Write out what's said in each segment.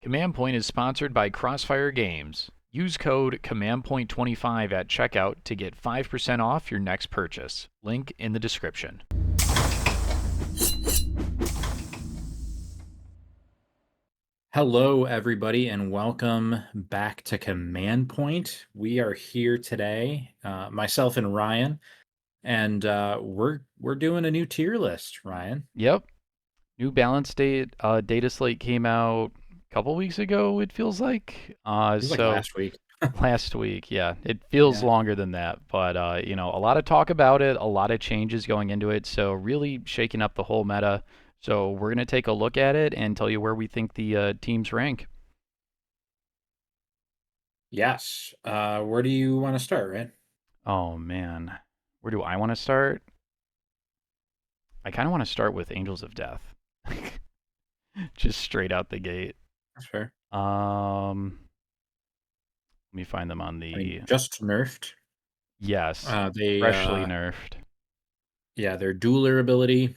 Command Point is sponsored by Crossfire Games. Use code CommandPoint25 at checkout to get 5% off your next purchase. Link in the description. Hello, everybody, and welcome back to Command Point. We are here today, myself and Ryan, and we're doing a new tier list. Ryan, Yep. New balance data slate came out a couple weeks ago, it feels like. it was like last week. Last week, yeah. It feels Yeah. longer than that, but a lot of talk about it, a lot of changes going into it, so really shaking up the whole meta. So we're gonna take a look at it and tell you where we think the teams rank. Yes. Where do you want to start, Ryan? Oh man, where do I want to start? I kind of want to start with Angels of Death, just straight out the gate. That's fair. Um, Let me find them on I mean, the just nerfed. yes, They freshly nerfed. yeah, their dueler ability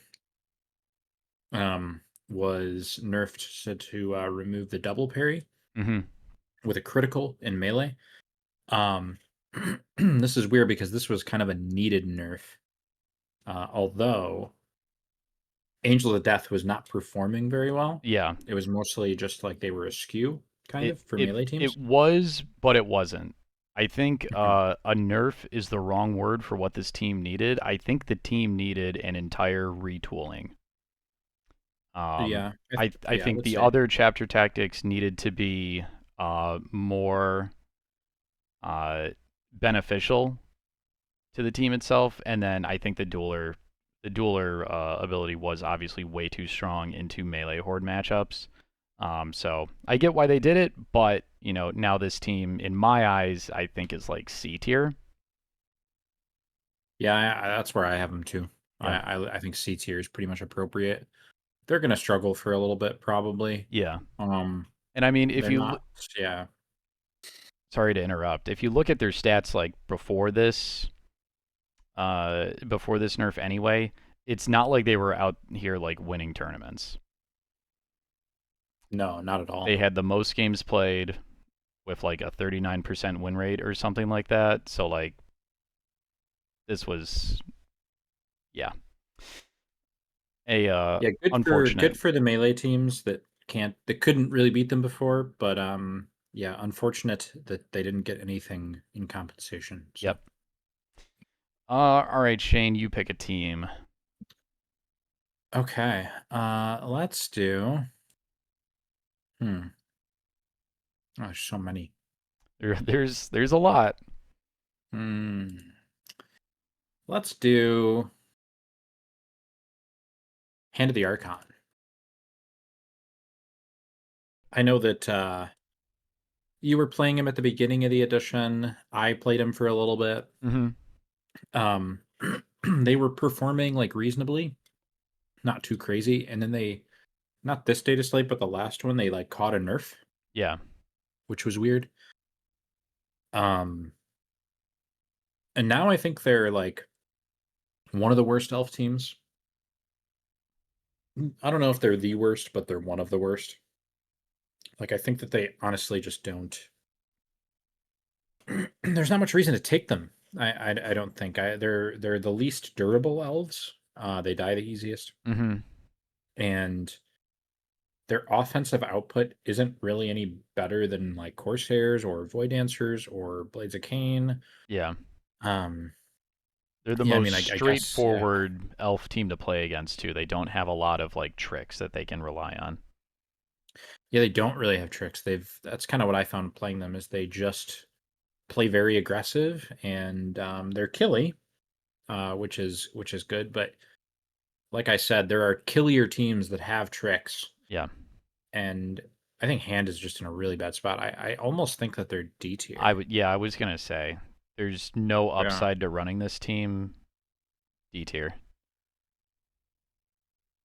um was nerfed to remove the double parry Mm-hmm. with a critical in melee. Um, this is weird because this was kind of a needed nerf. Although Angel of Death was not performing very well. Yeah, It was mostly just like they were askew, kind it of, for it melee it teams. was, but it wasn't. I think Mhm. a nerf is the wrong word for what this team needed. I think the team needed an entire retooling. Yeah, I yeah, I think would the say. other chapter tactics needed to be more uh, beneficial to the team itself, and then I think the dueler ability was obviously way too strong into melee horde matchups. So I get why they did it, but now this team, in my eyes, I think is like C tier. Yeah, that's where I have them too. Yeah, I think C tier is pretty much appropriate. They're gonna struggle for a little bit, probably. yeah. Um, And I mean, if they're you not. Yeah, sorry to interrupt, if you look at their stats like before this nerf anyway, it's not like they were out here like winning tournaments. no, not at They all. had the most games played with like a 39% win rate or something like that. So like this was, yeah, a Yeah, good unfortunate. for the melee teams that couldn't really beat them before, but yeah, unfortunate that they didn't get anything in compensation. So. Yep. All right, Shane, you pick a team. Okay. Let's do. Hmm. Oh, there's so many. There's a lot. Hmm. Let's do Hand of the Archon. I know that you were playing him at the beginning of the edition. I played him for a little bit. Mm-hmm. Um, they were performing like reasonably, not too crazy, and then not this data slate, but the last one, they like caught a nerf, Yeah. which was weird. Um, and now I think they're like one of the worst elf teams. I don't know if they're the worst, but they're one of the worst. Like I think that they honestly just don't. There's not much reason to take them. I don't think they're the least durable elves. They die the easiest, Mm-hmm. and their offensive output isn't really any better than like Corsairs or Void Dancers or Blades of Cain. Yeah. Um, They're the yeah, I most mean, I guess, yeah, straightforward elf team to play against too. They don't have a lot of like tricks that they can rely on. yeah, they don't really have tricks. That's kind of what I found playing them is they just play very aggressive and they're killy, which is good. But like I said, there are killier teams that have tricks, Yeah. and I think Hand is just in a really bad spot. I almost think that they're D tier. I was gonna say there's no Yeah, upside to running this team. D tier.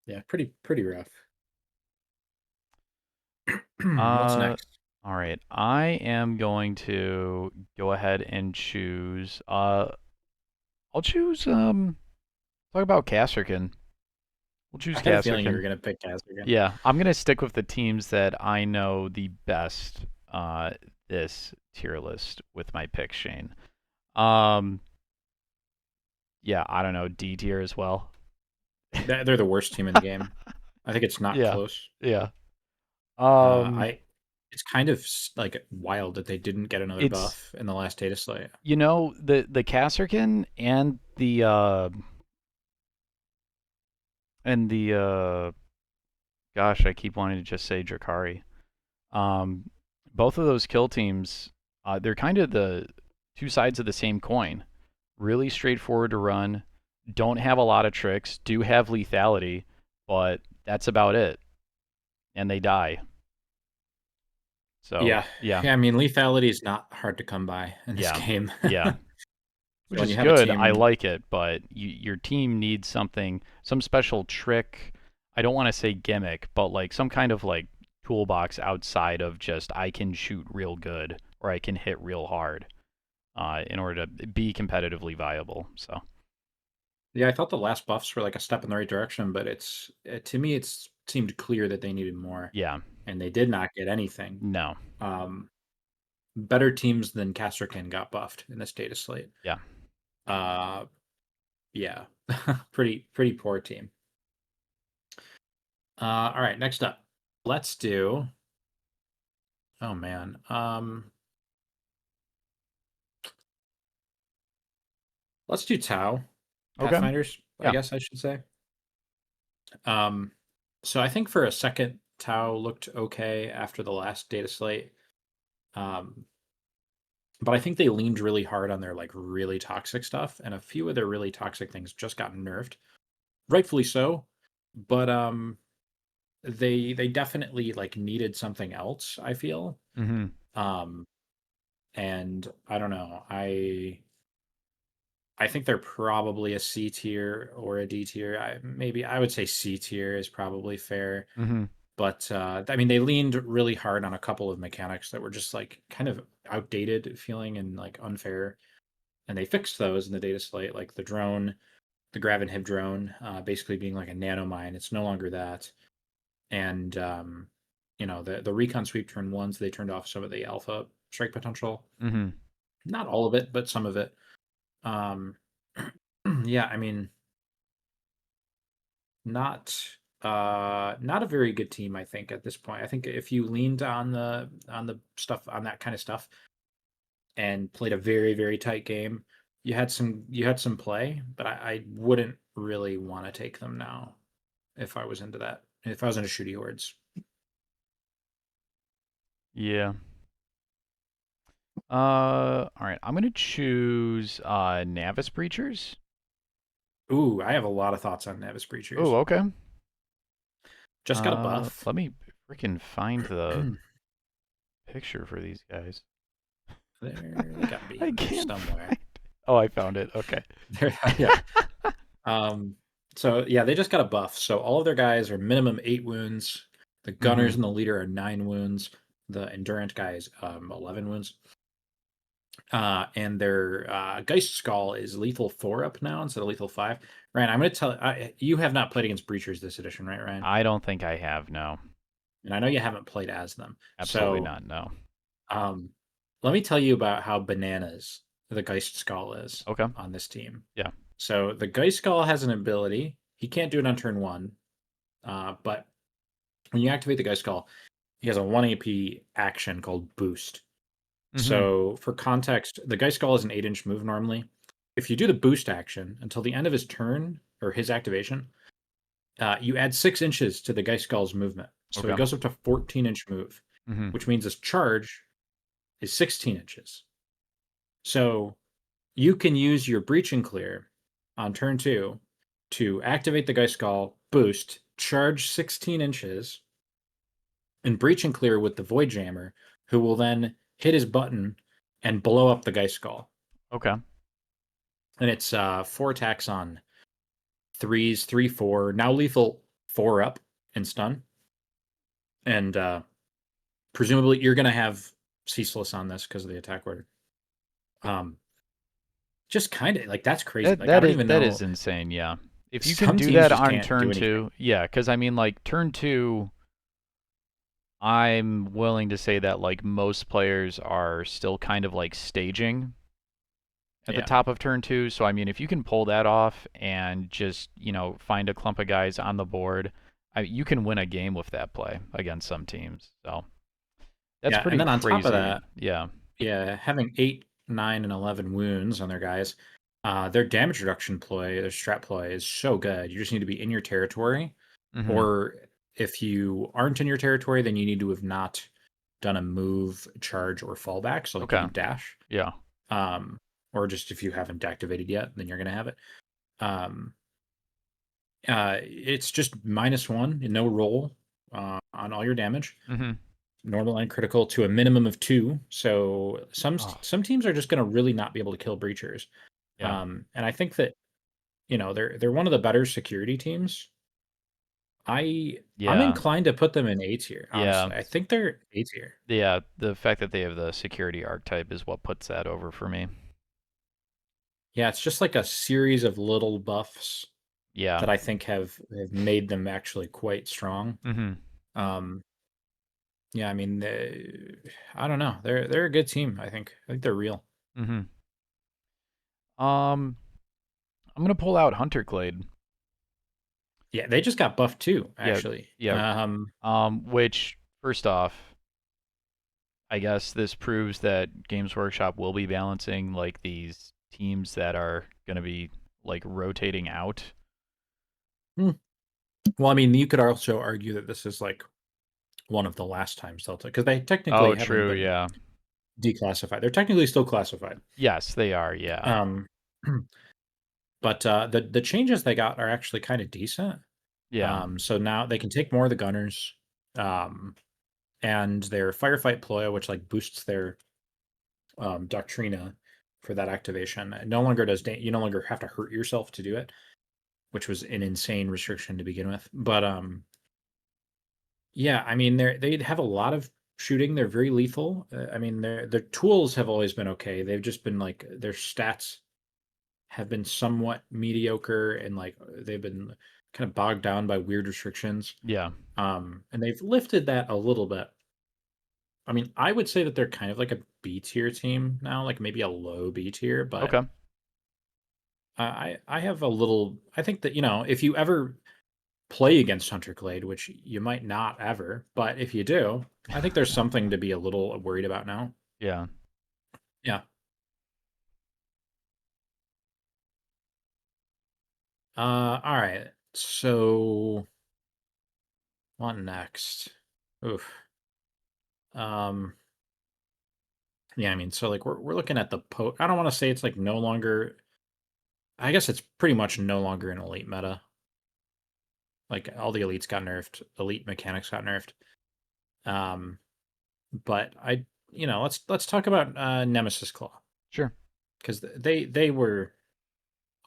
yeah, pretty rough. What's Uh, next? all right. I am going to go ahead and choose. I'll choose. Talk about Casterkin. We'll choose I had a feeling you were Kasrkin. gonna pick Kasrkin. Yeah, I'm gonna stick with the teams that I know the best. This tier list with my pick, Shane. Um, yeah, I don't know, D tier as well. They're the worst team in the game. I think it's not Yeah, close. yeah. Um, I it's kind of like wild that they didn't get another it's buff in the last data slate. the Kasrkin and the gosh, I keep wanting to just say Drakari. Um, both of those kill teams, they're kind of the two sides of the same coin. Really straightforward to run, don't have a lot of tricks, do have lethality, but that's about it. And they die. So, Yeah, yeah, yeah. I mean, lethality is not hard to come by in this yeah, game. yeah. Which When is you have a good. I team, like it, but your team needs something, some special trick. I don't want to say gimmick, but like some kind of like toolbox outside of just I can shoot real good or I can hit real hard in order to be competitively viable. So, yeah, I thought the last buffs were like a step in the right direction, but to me, it seemed clear that they needed more, yeah, and they did not get anything. no, Um, Better teams than Casterkin got buffed in this data slate. yeah. Uh, yeah, pretty poor team. All right, next up, let's do. Oh man, let's do Tau Okay, Pathfinders. I yeah. guess I should say. Um, so I think for a second, Tau looked okay after the last data slate. Um, but I think they leaned really hard on their like really toxic stuff, and a few of their really toxic things just got nerfed, rightfully so. But they definitely like needed something else. I feel, Mm-hmm. um, and I don't know. I think they're probably a C tier or a D tier. Maybe I would say C tier is probably fair. Mm-hmm. But I mean, they leaned really hard on a couple of mechanics that were just like kind of outdated feeling and like unfair. And they fixed those in the data slate, like the drone, the grav and hib drone, basically being like a nanomine. It's no longer that. And the recon sweep turn ones, they turned off some of the alpha strike potential. Mm-hmm. Not all of it, but some of it. Um, yeah, I mean, not not a very good team, I think, at this point. I think if you leaned on the stuff on that kind of stuff and played a very very tight game, you had some play, but I wouldn't really want to take them now if I was into that. If I was into shooty hordes. Yeah. All right. I'm gonna choose Navis Breachers. Ooh, I have a lot of thoughts on Navis Oh, Breachers. okay. Just got a buff. Let me freaking find the picture for these guys. They gotta be I in there can't somewhere. find. Oh, I found it. Okay. Yeah. So yeah, they just got a buff. So all of their guys are minimum 8 wounds. The gunners Mm-hmm. and the leader are 9 wounds. The endurance guy is 11 wounds. And their Geist Skull is lethal 4 up now instead of lethal 5. Ryan, I'm going to tell you have not played against Breachers this edition, right, Ryan? I don't think I have. No, And I know you haven't played as them. absolutely So not. No. um, let me tell you about how bananas the Geist Skull is Okay. on this team. Yeah. So the Geist Skull has an ability. He can't do it on turn 1, but when you activate the Geist Skull, he has a 1 AP action called Boost. Mm-hmm. So, for context, the Geist Skull is an 8-inch move normally. If you do the Boost action until the end of his turn or his activation, you add 6 inches to the Geist Skull's movement. So he Okay. goes up to 14-inch move, Mm-hmm. which means his charge is 16 inches. So you can use your Breach and Clear on turn 2 to activate the Geist Skull, boost, charge 16 inches, and Breach and Clear with the Void Jammer, who will then hit his button and blow up the Geist Skull. Okay. And it's 4 attacks on 3s, 3, 4, now lethal 4 up and stun. And presumably you're going to have Ceaseless on this because of the attack order. Just kind of like that's crazy. Like I don't even That is know. insane. Yeah. if you can Some do teams that just on can't do turn anything. two, yeah, because I mean, like turn two, I'm willing to say that like most players are still kind of like staging at the Yeah. top of turn two. So I mean, if you can pull that off and just find a clump of guys on the board, you can win a game with that play against some teams. So that's Yeah, and pretty then on top of crazy. that, Yeah. yeah, having 8, 9, and 11 wounds on their guys, their damage reduction ploy, their strat ploy is so good. You just need to be in your territory, Hmm. or if you aren't in your territory, then you need to have not done a move, charge, or fallback. So like you Okay. can dash. Yeah. Um, or just if you haven't activated yet, then you're gonna have it. Um, it's just -1 and no roll on all your damage, Hmm. normal and critical to a minimum of 2. So Oh, some teams are just going to really not be able to kill breachers. yeah. And I think that they're one of the better security teams. I'm Yeah. inclined to put them in A tier. Yeah. Honestly, I think they're A tier. Yeah. The fact that they have the security archetype is what puts that over for me. Yeah, it's just like a series of little buffs Yeah. that I think have made them actually quite strong. Hmm. Um, yeah, I mean, I don't know. They're a good team. I think they're real. Hmm. Um, I'm gonna pull out Hunter Clade. Yeah, they just got buffed too, Yeah. actually. Yeah. Which first off, I guess this proves that Games Workshop will be balancing like these teams that are gonna be like rotating out. Hmm. Well, I mean, you could also argue that this is like one of the last times Delta, because they technically Oh, haven't true. been Yeah. declassified. They're technically still classified. Yes, they are. Yeah. Um, but the changes they got are actually kind of decent. Yeah. So now they can take more of the gunners, um, and their firefight ploy, which like boosts their doctrina for that activation. No longer you no longer have to hurt yourself to do it, which was an insane restriction to begin with. But yeah, I mean, they have a lot of shooting. They're very lethal. I mean, their tools have always been okay. They've just been like their stats have been somewhat mediocre, and like they've been kind of bogged down by weird restrictions. Yeah. And they've lifted that a little bit. I mean, I would say that they're kind of like a B tier team now, like maybe a low B tier, but Okay. I have a little. I think that if you ever play against Hunter Clade, which you might not ever, but if you do, I think there's something to be a little worried about now. Yeah. Yeah. All right. So what next? Oof. Um. Yeah. I mean, so like we're looking at the I don't want to say it's like no longer. I guess it's pretty much no longer an elite meta. Like all the elites got nerfed. Elite mechanics got nerfed. Um. But let's talk about Nemesis Claw, Sure. because they were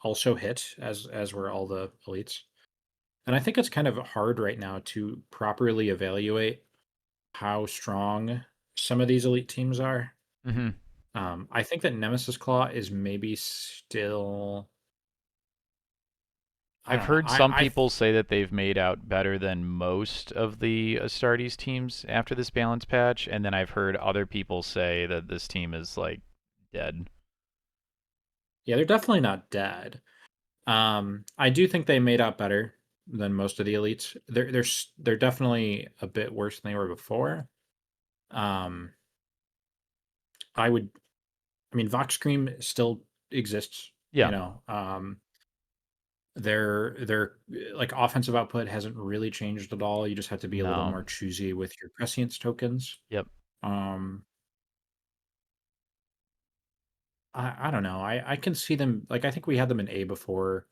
also hit as were all the elites. And I think it's kind of hard right now to properly evaluate how strong some of these elite teams are. Hmm. I think that Nemesis Claw is maybe still. I I've don't know. heard some people say that they've made out better than most of the Astartes teams after this balance patch, and then I've heard other people say that this team is like dead. Yeah, they're definitely not dead. I do think they made out better than most of the elites. They're definitely a bit worse than they were before. Um, I would. I mean, Vox Scream still exists. Yeah. Their like offensive output hasn't really changed at all. You just have to be a little No. more choosy with your prescience tokens. Yep. Um, I don't know. I can see them, like, I think we had them in A before.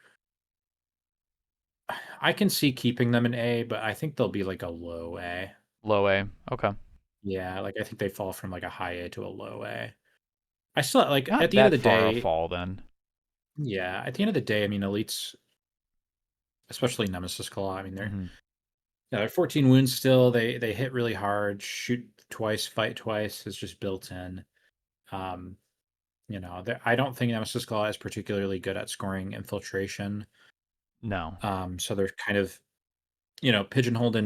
I can see keeping them in A, but I think they'll be like a low A. Low A. Okay. Yeah, like I think they fall from like a high A to a low A. I still like at Not the end of that the far a day, fall then. yeah, at the end of the day, I mean, elites, especially Nemesis Claw, I mean, Hmm. they're 14 wounds still. They hit really hard. Shoot twice, fight twice is just built in. Um, I don't think Nemesis Claw is particularly good at scoring infiltration. No. So they're kind of, pigeonholed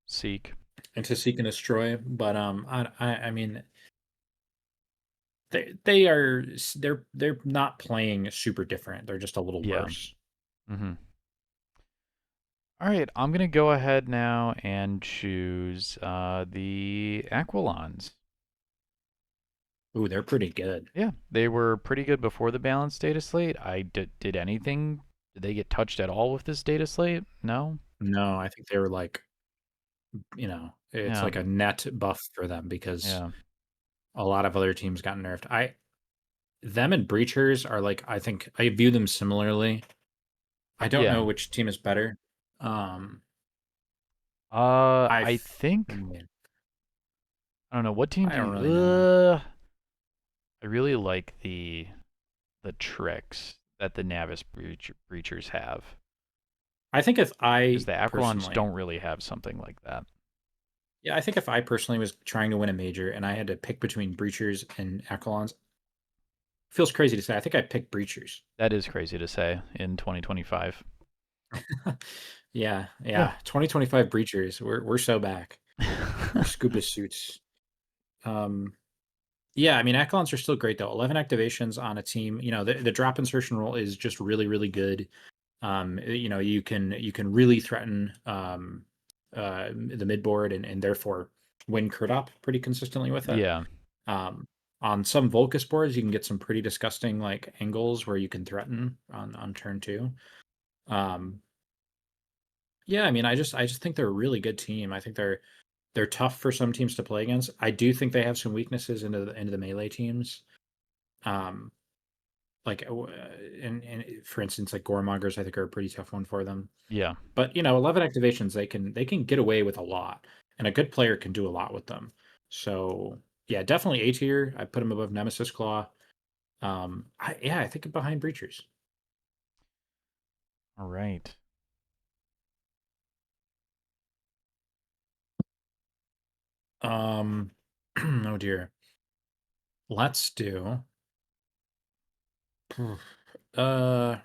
Seek. into Seek and Destroy. But I mean, they're not playing super different. They're just a little Yeah. worse. Mm-hmm. All right, I'm gonna go ahead now and choose the Aquilons. Ooh, they're pretty good. Yeah, they were pretty good before the balanced data slate. I did anything? Did they get touched at all with this data slate? No. No, I think they were like, it's Yeah. like a net buff for them because Yeah. a lot of other teams got nerfed. Them and Breachers are like, I think I view them similarly. I don't Yeah. know which team is better. Um, I I think mean, I don't know what team I do don't you. really know. I really like the tricks that the Breachers have I think if because I the Aquilons personally, don't really have something like that. yeah, I think if I personally was trying to win a major and I had to pick between Breachers and Aquilons, feels crazy to say. I think I picked Breachers. That is crazy to say in 2025. Yeah, Yeah. yeah. 2025 Breachers. We're so back. Our scuba suits. Um, yeah, I mean, Aquilons are still great though. 11 activations on a team. The drop insertion roll is just really, really good. You can really threaten the mid board and therefore win crit op pretty consistently with it. Yeah. Um, on some Volcus boards, you can get some pretty disgusting like angles where you can threaten on turn two. Um, yeah, I mean, I just think they're a really good team. I think they're tough for some teams to play against. I do think they have some weaknesses into the melee teams. Um, like and for instance, like Goremongers, I think are a pretty tough one for them. Yeah. But 11 activations, they can get away with a lot, and a good player can do a lot with them. So yeah, definitely A tier. I put him above Nemesis Claw. I think behind Breachers. All right. Um, oh dear. Let's do. Uh,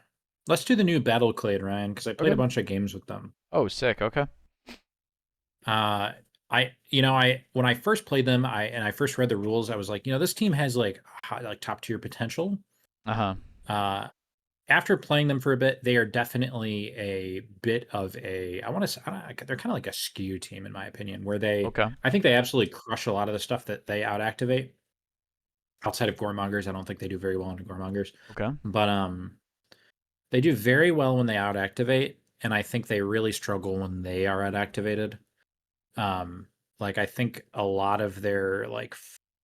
let's do the new Battle Clade, Ryan, because I played a Okay. bunch of games with them. Oh, sick. Okay. Uh, I when I first played them, I first read the rules, I was like, this team has like like top tier potential. Uh-huh. Uh, After playing them for a bit, they are definitely a bit of a I want to say they're kind of like a skew team in my opinion, where Okay. I think they absolutely crush a lot of the stuff that they out activate. Outside of Goremongers, I don't think they do very well in Goremongers, Okay. but they do very well when they out activate, and I think they really struggle when they are out activated. Um, like I think a lot of their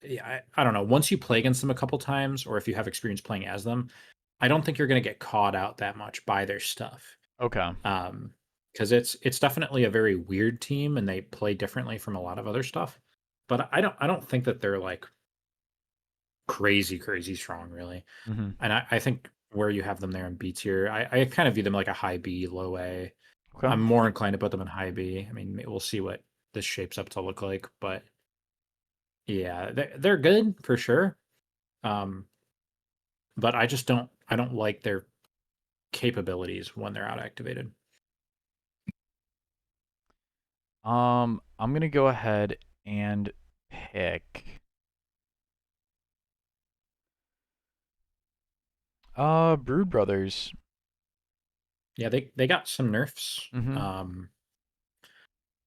yeah, I don't know. Once you play against them a couple times, or if you have experience playing as them, I don't think you're going to get caught out that much by their stuff. Okay. Um, because it's definitely a very weird team, and they play differently from a lot of other stuff. But I don't think that they're like crazy crazy strong really. Mm-hmm. And I think where you have them there in B tier, I kind of view them like a high B, low A. Okay. I'm more inclined to put them in high B. I mean, we'll see what this shapes up to look like, but yeah, they're good for sure. Um, but I don't like their capabilities when they're out activated. I'm gonna go ahead and pick Brood Brothers. Yeah, they got some nerfs. Mm-hmm.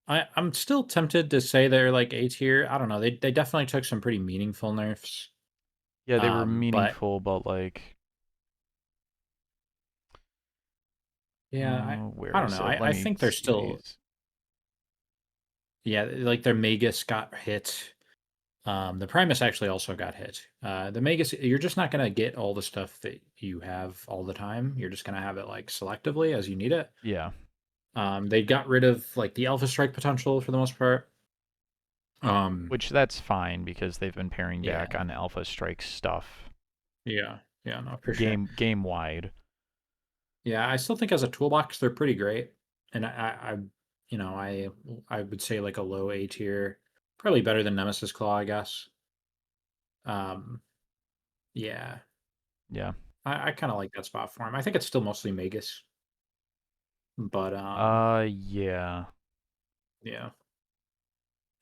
I'm still tempted to say they're like A tier. I don't know. They definitely took some pretty meaningful nerfs. Yeah, they were But meaningful, but like, yeah, where I don't is know. it? I Let I me think they're see still, these. yeah, like their Magus got hit. The Primus actually also got hit. The Magus, you're just not gonna get all the stuff that you have all the time. You're just gonna have it like selectively as you need it. Yeah, They got rid of like the Alpha Strike potential for the most part. Um, which that's fine because they've been paring yeah, back on Alpha Strike stuff yeah, no, for sure. game wide. Yeah, I still think as a toolbox they're pretty great, and I would say like a low A tier, probably better than Nemesis Claw, I guess. Um, yeah, Yeah. I kind of like that spot for him. I think it's still mostly Magus. But Yeah. yeah,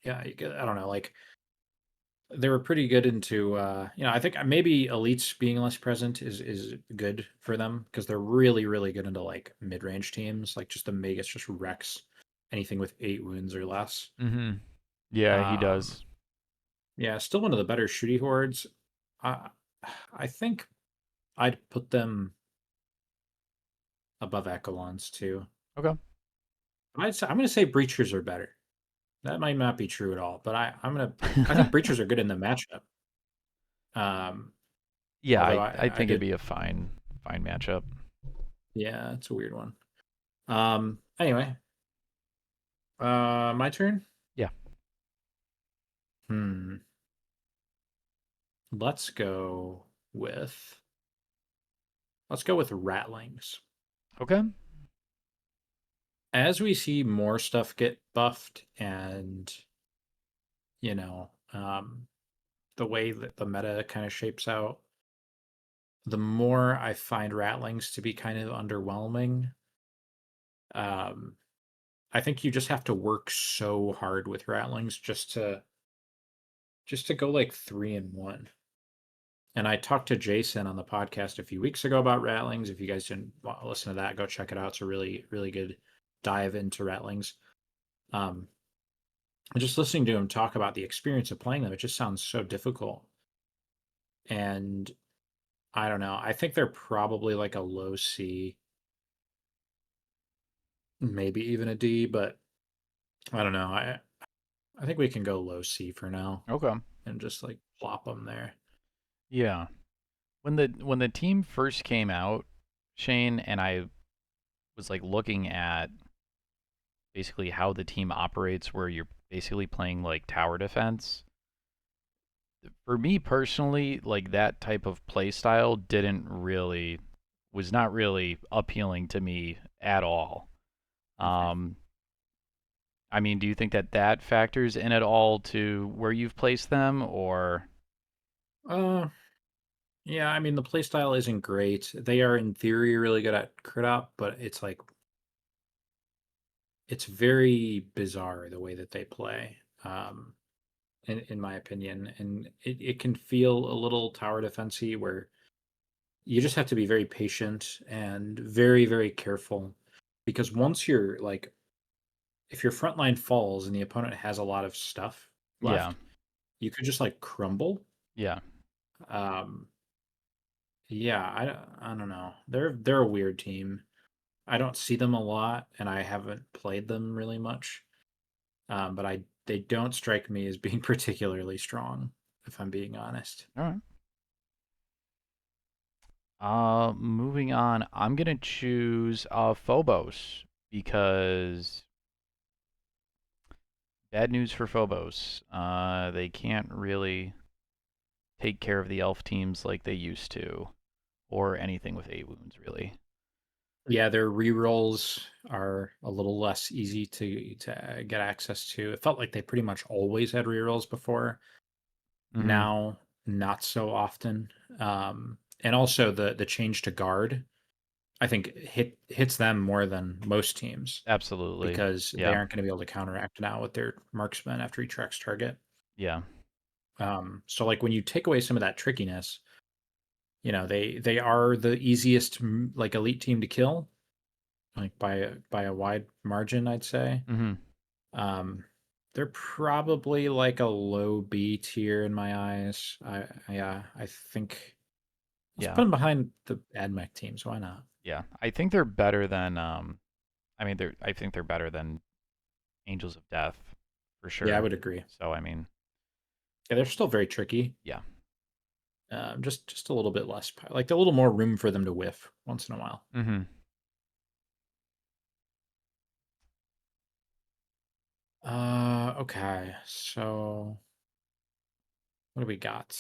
yeah, I don't know. Like they were pretty good into I think maybe elites being less present is good for them because they're really good into like mid-range teams, like just the Magus just wrecks anything with 8 wounds or less. Mm-hmm. Yeah, he um does. yeah, still one of the better shooty hordes. i I think I'd put them above echelons too. Okay. I'm gonna say breachers are better. That might not be true at all, but I think breachers are good in the matchup. um Yeah, Although I I think it'd did. be a fine matchup. Yeah, it's a weird one. Anyway, my turn. Yeah. Hmm. Let's go with let's go with Ratlings. Okay. As we see more stuff get buffed and, you know, the way that the meta kind of shapes out, the more I find Ratlings to be kind of underwhelming. Um, I think you just have to work so hard with Ratlings just to go like 3-1. And I talked to Jason on the podcast a few weeks ago about Ratlings. If you guys didn't listen to that, go check it out. It's a really good dive into Ratlings. Um, and just listening to him talk about the experience of playing them, it just sounds so difficult. And I don't know. I think they're probably like a low C, maybe even a D, but I don't know. I think we can go low C for now Okay. and just like plop them there. Yeah. When the team first came out, Shane, and I was like looking at basically how the team operates where you're basically playing like tower defense. For me personally, like that type of play style didn't really was not really appealing to me at all. Mhm. Um I mean, do you think that that factors in at all to where you've placed them or Uh, yeah, I mean the playstyle isn't great. They are in theory really good at crit op, but it's very bizarre the way that they play. In my opinion, and it can feel a little tower defensey where you just have to be very patient and very careful because once you're like if your front line falls and the opponent has a lot of stuff yeah. left, you could just like crumble. Yeah. um yeah, I don't know, they're a weird team. I don't see them a lot and I haven't played them really much. But I they don't strike me as being particularly strong, if I'm being honest. All right. Moving on, I'm gonna choose Phobos because bad news for Phobos. They can't really take care of the elf teams like they used to, or anything with 8 wounds really. Yeah, their rerolls are a little less easy to get access to. It felt like they pretty much always had rerolls before. Mm-hmm. Now, not so often. And also the change to guard, I think hits them more than most teams Absolutely. because they Yeah. aren't going to be able to counteract now with their marksman after he tracks target. Yeah. So like when you take away some of that trickiness, they are the easiest like elite team to kill, like by a wide margin, I'd say. Mm-hmm. Um, they're probably like a low B tier in my eyes. Yeah, I think let's put Yeah. them behind the AdMech teams. Why not? Yeah. I think they're better than I mean I think they're better than Angels of Death for Yeah, I sure. would agree. So I mean, Yeah, they're still very tricky. yeah. Just a little bit less, like a little more room for them to whiff once in a while. Mm-hmm. Okay. So what do we got?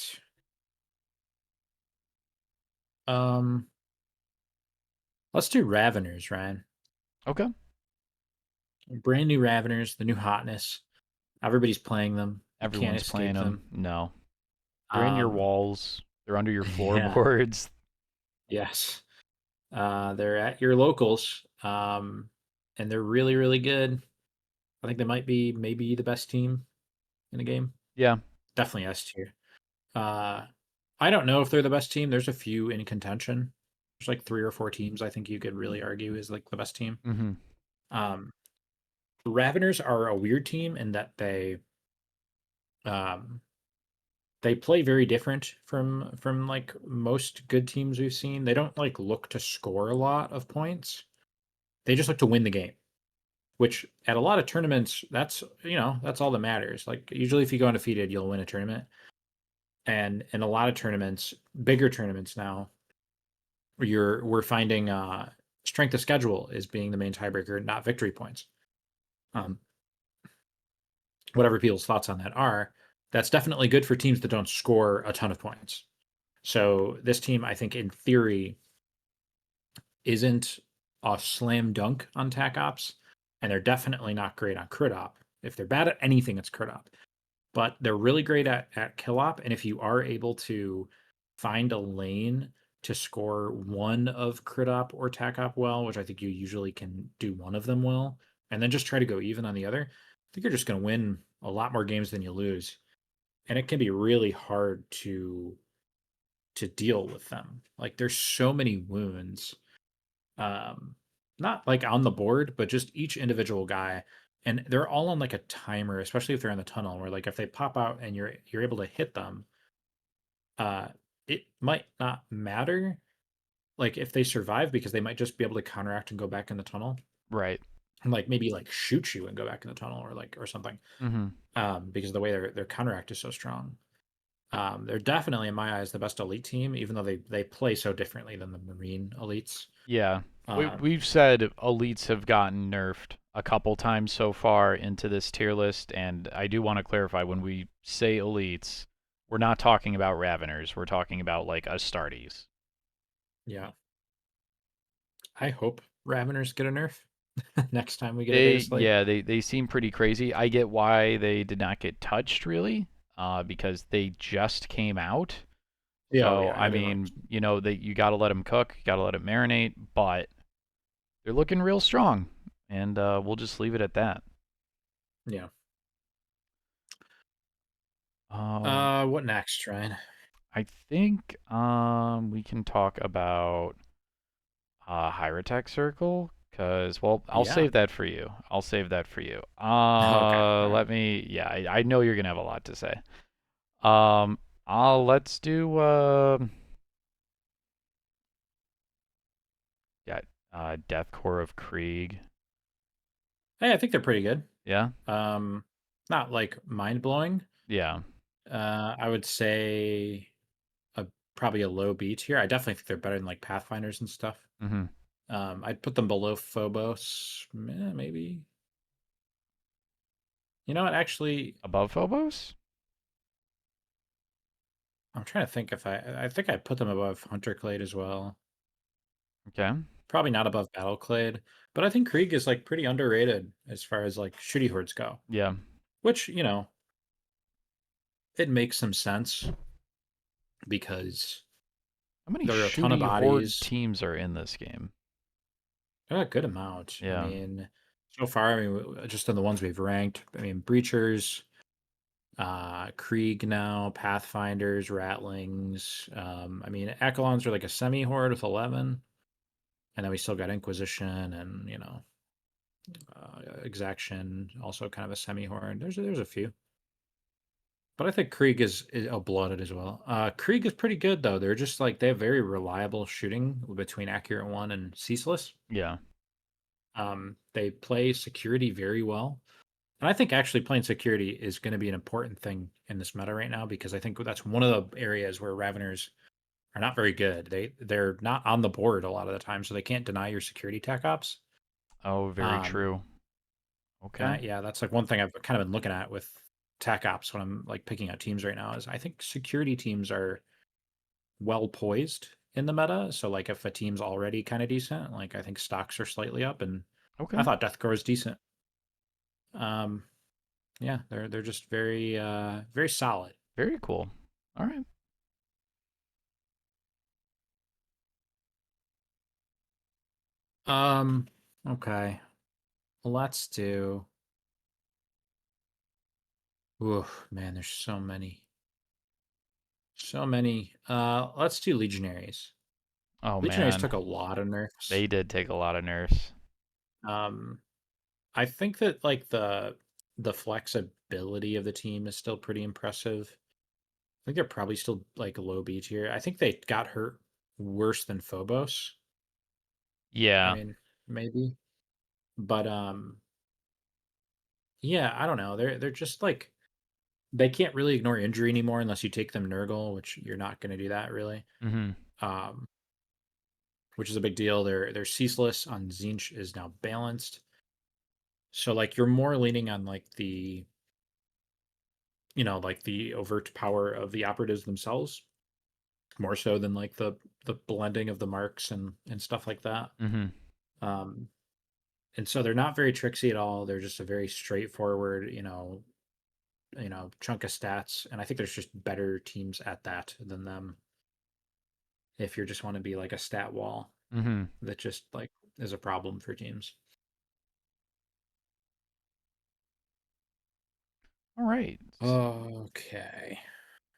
Um, let's do Raveners, Ryan. Okay. Brand new Raveners, the new hotness. Everybody's playing them. You can't Everyone's playing escape them. them. No. They're in your Um, walls. They're under your yeah, floorboards. yes. They're at your locals. and they're really, really good. I think they might be maybe the best team in the game. Yeah. Definitely S tier. Uh, I don't know if they're the best team. There's a few in contention. There's like 3 or 4 teams I think you could really argue is like the best team. Mm-hmm. Um, Raveners are a weird team in that um they play very different from like most good teams we've seen. They don't like look to score a lot of points. They just look to win the game, which at a lot of tournaments, that's all that matters. Like usually if you go undefeated, you'll win a tournament. And in a lot of tournaments, bigger tournaments now, we're finding strength of schedule is being the main tiebreaker, not victory points. Um, whatever people's thoughts on that are, that's definitely good for teams that don't score a ton of points. So this team, I think, in theory, isn't a slam dunk on tac ops, and they're definitely not great on crit op. If they're bad at anything, it's crit op. But they're really great at kill op, and if you are able to find a lane to score one of crit op or tac op well, which I think you usually can do one of them well, and then just try to go even on the other, I think you're just going to win a lot more games than you lose. And it can be really hard to deal with them. Like there's so many wounds, um, not like on the board, but just each individual guy, and they're all on like a timer, especially if they're in the tunnel, where like if they pop out and you're able to hit them, uh, it might not matter. Like if they survive because they might just be able to counteract and go back in the tunnel, Right. and like maybe like shoot you and go back in the tunnel or something. Mm-hmm. Because the way their counteract is so strong. They're definitely, in my eyes, the best elite team, even though they play so differently than the Marine elites. Yeah. Um, We've said elites have gotten nerfed a couple times so far into this tier list, and I do want to clarify when we say elites, we're not talking about Raveners. We're talking about like Astartes. yeah, I hope Raveners get a nerf next time we get a They data slate. yeah, they seem pretty crazy. I get why they did not get touched really, because they just came out. Yeah, oh So yeah, I everyone. mean, that you got to let them cook, you got to let it marinate, but they're looking real strong, and we'll just leave it at that. Yeah. Um, What next, Ryan? I think we can talk about Hyrotech Circle because well, I'll Yeah. save that for you. I'll save that for you. Okay. All right. Let me. Yeah, I know you're gonna have a lot to say. Um, let's do yeah, Death Core of Krieg. Hey, I think they're pretty good. Yeah, Um, Not like mind blowing. yeah. I would say a probably a low B tier. I definitely think they're better than like Pathfinders and stuff. Mm-hmm. I'd put them below Phobos, maybe. You know what? Actually, Above Phobos? I'm trying to think if I think I put them above Hunter Clade as well. Okay. Probably not above Battle Clade, but I think Krieg is like pretty underrated as far as like shooty hordes go. Yeah. Which, it makes some sense because How many there are a ton of shooty horde bodies. teams are in this game? A good amount. I Yeah. mean, so far, just in the ones we've ranked, I mean, Breachers, Krieg now, Pathfinders, Ratlings. I mean, Echelons are like a semi horde with 11. And then we still got Inquisition and, Exaction, also kind of a semi horde. There's a few. But I think Krieg is blooded as well. Krieg is pretty good though. They're just like they have very reliable shooting between Accurate One and Ceaseless. Yeah. They play security very well. And I think actually playing security is going to be an important thing in this meta right now because I think that's one of the areas where Raveners are not very good. They're not on the board a lot of the time, so they can't deny your security tech ops. Oh, very Um, true. Okay. yeah, that's like one thing I've kind of been looking at with tech ops when I'm like picking out teams right now is I think security teams are well poised in the meta. So like if a team's already kind of decent, like I think stocks are slightly up, and I Okay. thought Deathcore is decent. Um, yeah, they're just very very solid. Very cool. All right. Um, okay. let's do. Ooh, man, there's so many. So many. Let's do Legionaries. Oh Legionaries man, took a lot of nerfs. they did take a lot of nerfs. Um, I think that like the flexibility of the team is still pretty impressive. I think they're probably still like low B tier. I think they got hurt worse than Phobos. I Yeah. mean, maybe. But yeah, I don't know. They're just like they can't really ignore injury anymore unless you take them Nurgle, which you're not going to do that really. Mhm. Um, which is a big deal. Their ceaseless on Zinch is now balanced. So like you're more leaning on like the like the overt power of the operatives themselves, more so than like the blending of the marks and stuff like that. Mhm. Um, and so they're not very tricksy at all. They're just a very straightforward, chunk of stats. And I think there's just better teams at that than them. If you just want to be like a stat wall Mhm. that just like is a problem for teams. All right. Okay.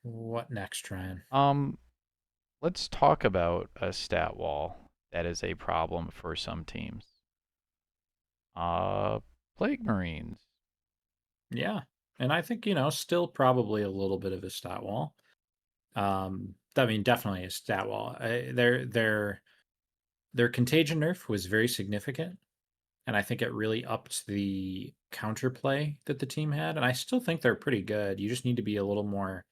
What next, Ryan? Um, let's talk about a stat wall that is a problem for some teams. Uh, Plague Marines. Yeah. And I think, still probably a little bit of a stat wall. I mean, definitely a stat wall. Their contagion nerf was very significant, and I think it really upped the counterplay that the team had. And I still think they're pretty good. You just need to be a little more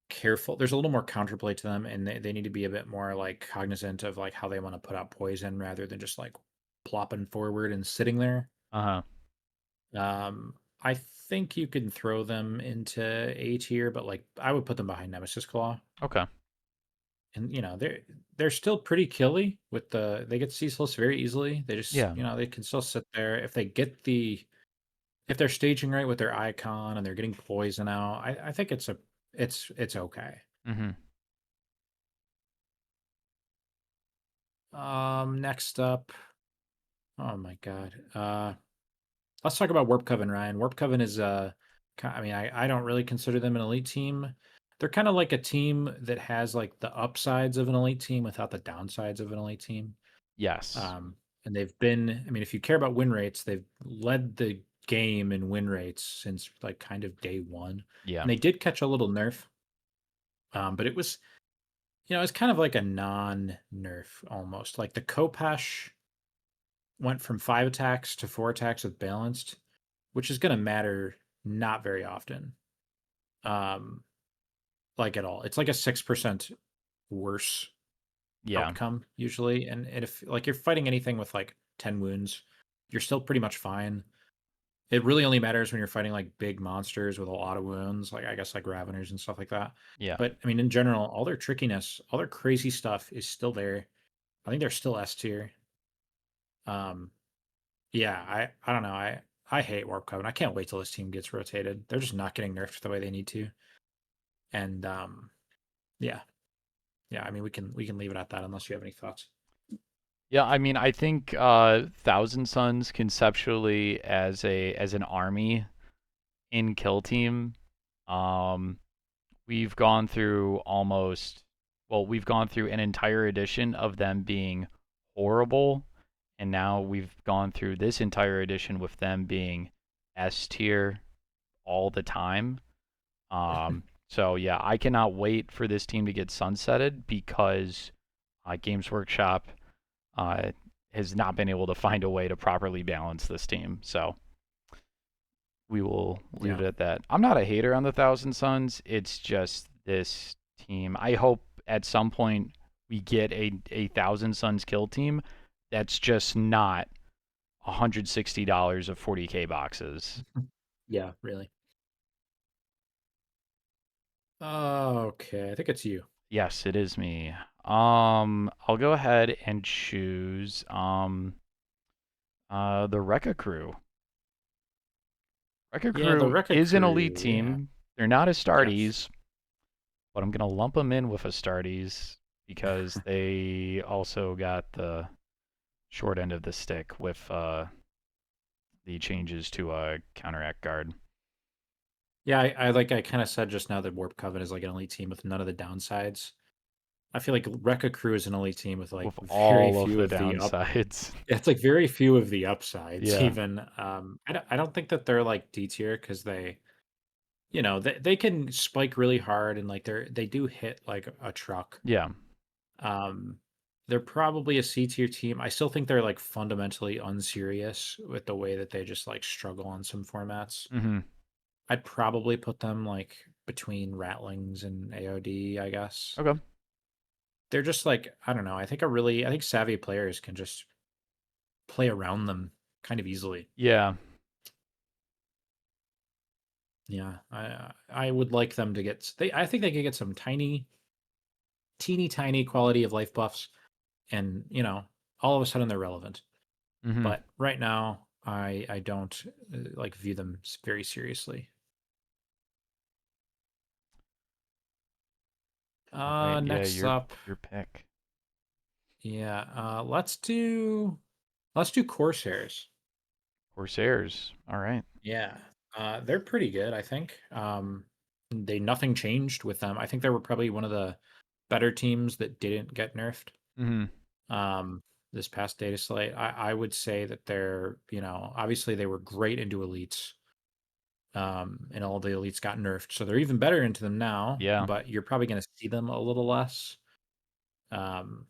careful. There's a little more counterplay to them, and they need to be a bit more like cognizant of like how they want to put out poison rather than just like plopping forward and sitting there. Uh-huh. I think you can throw them into A tier, but like I would put them behind Nemesis Claw. Okay. And they're still pretty killy with they get ceaseless very easily. They just Yeah. they can still sit there if they get if they're staging right with their icon and they're getting poison out. I think it's okay. Mhm. Next up, oh my god, let's talk about Warp Coven, Ryan. Warp Coven is I mean I don't really consider them an elite team. They're kind of like a team that has like the upsides of an elite team without the downsides of an elite team. Yes. And they've been, I mean, if you care about win rates, they've led the game in win rates since like kind of day one. Yeah. And they did catch a little nerf, but it was, it's kind of like a non nerf almost. Like the Kopesh went from 5 attacks to 4 attacks with balanced, which is going to matter not very often, um, like at all. It's like a 6% worse Yeah. outcome usually. And if like you're fighting anything with like 10 wounds, you're still pretty much fine. It really only matters when you're fighting like big monsters with a lot of wounds, like I guess like Raveners and stuff like that. Yeah. But I mean, in general, all their trickiness, all their crazy stuff is still there. I think they're still S tier. Um, yeah, I don't know. I hate Warp Coven. I can't wait till this team gets rotated. They're just not getting nerfed the way they need to. And yeah, yeah. I mean, we can leave it at that unless you have any thoughts. Yeah, I mean, I think Thousand Sons conceptually as an army in Kill Team, um, we've gone through we've gone through an entire edition of them being horrible, and now we've gone through this entire edition with them being S tier all the time. So yeah, I cannot wait for this team to get sunsetted because Games Workshop uh, has not been able to find a way to properly balance this team. So we will leave Yeah. it at that. I'm not a hater on the Thousand Suns. It's just this team. I hope at some point we get a Thousand Suns kill team that's just not $160 of 40K boxes. Yeah, really. Okay, I think it's you. Yes, it is me. I'll go ahead and choose the Rekka Crew. Rekka Yeah, the Crew Rekka is an elite crew. Yeah. team. They're not Yes. Astartes, but I'm gonna lump them in with Astartes because they also got the short end of the stick with the changes to counteract guard. Yeah, I kind of said just now that Warp Coven is like an elite team with none of the downsides. I feel like Rekka Crew is an elite team with like With very all of few the of the downsides. yeah, it's like very few of the upsides Yeah. even. I don't think that they're like D tier because they can spike really hard and like they do hit like a truck. Yeah. Um, they're probably a C tier team. I still think they're like fundamentally unserious with the way that they just like struggle on some formats. Hmm. I'd probably put them like between Rattlings and AOD, I guess. Okay. They're just like, I don't know. I think savvy players can just play around them kind of easily. Yeah. Yeah, I would like them to I think they could get some teeny tiny quality of life buffs, and all of a sudden they're relevant. Hmm. But right now, I don't like view them very seriously. All right. Yeah, Next up, your pick. yeah, let's do Corsairs. Corsairs. All right. Yeah, they're pretty good, I think. They nothing changed with them. I think they were probably one of the better teams that didn't get nerfed. Hmm. Um, this past data slate, I would say that they're, obviously they were great into elites. And all the elites got nerfed, so they're even better into them now. Yeah. But you're probably going to see them a little less. Um,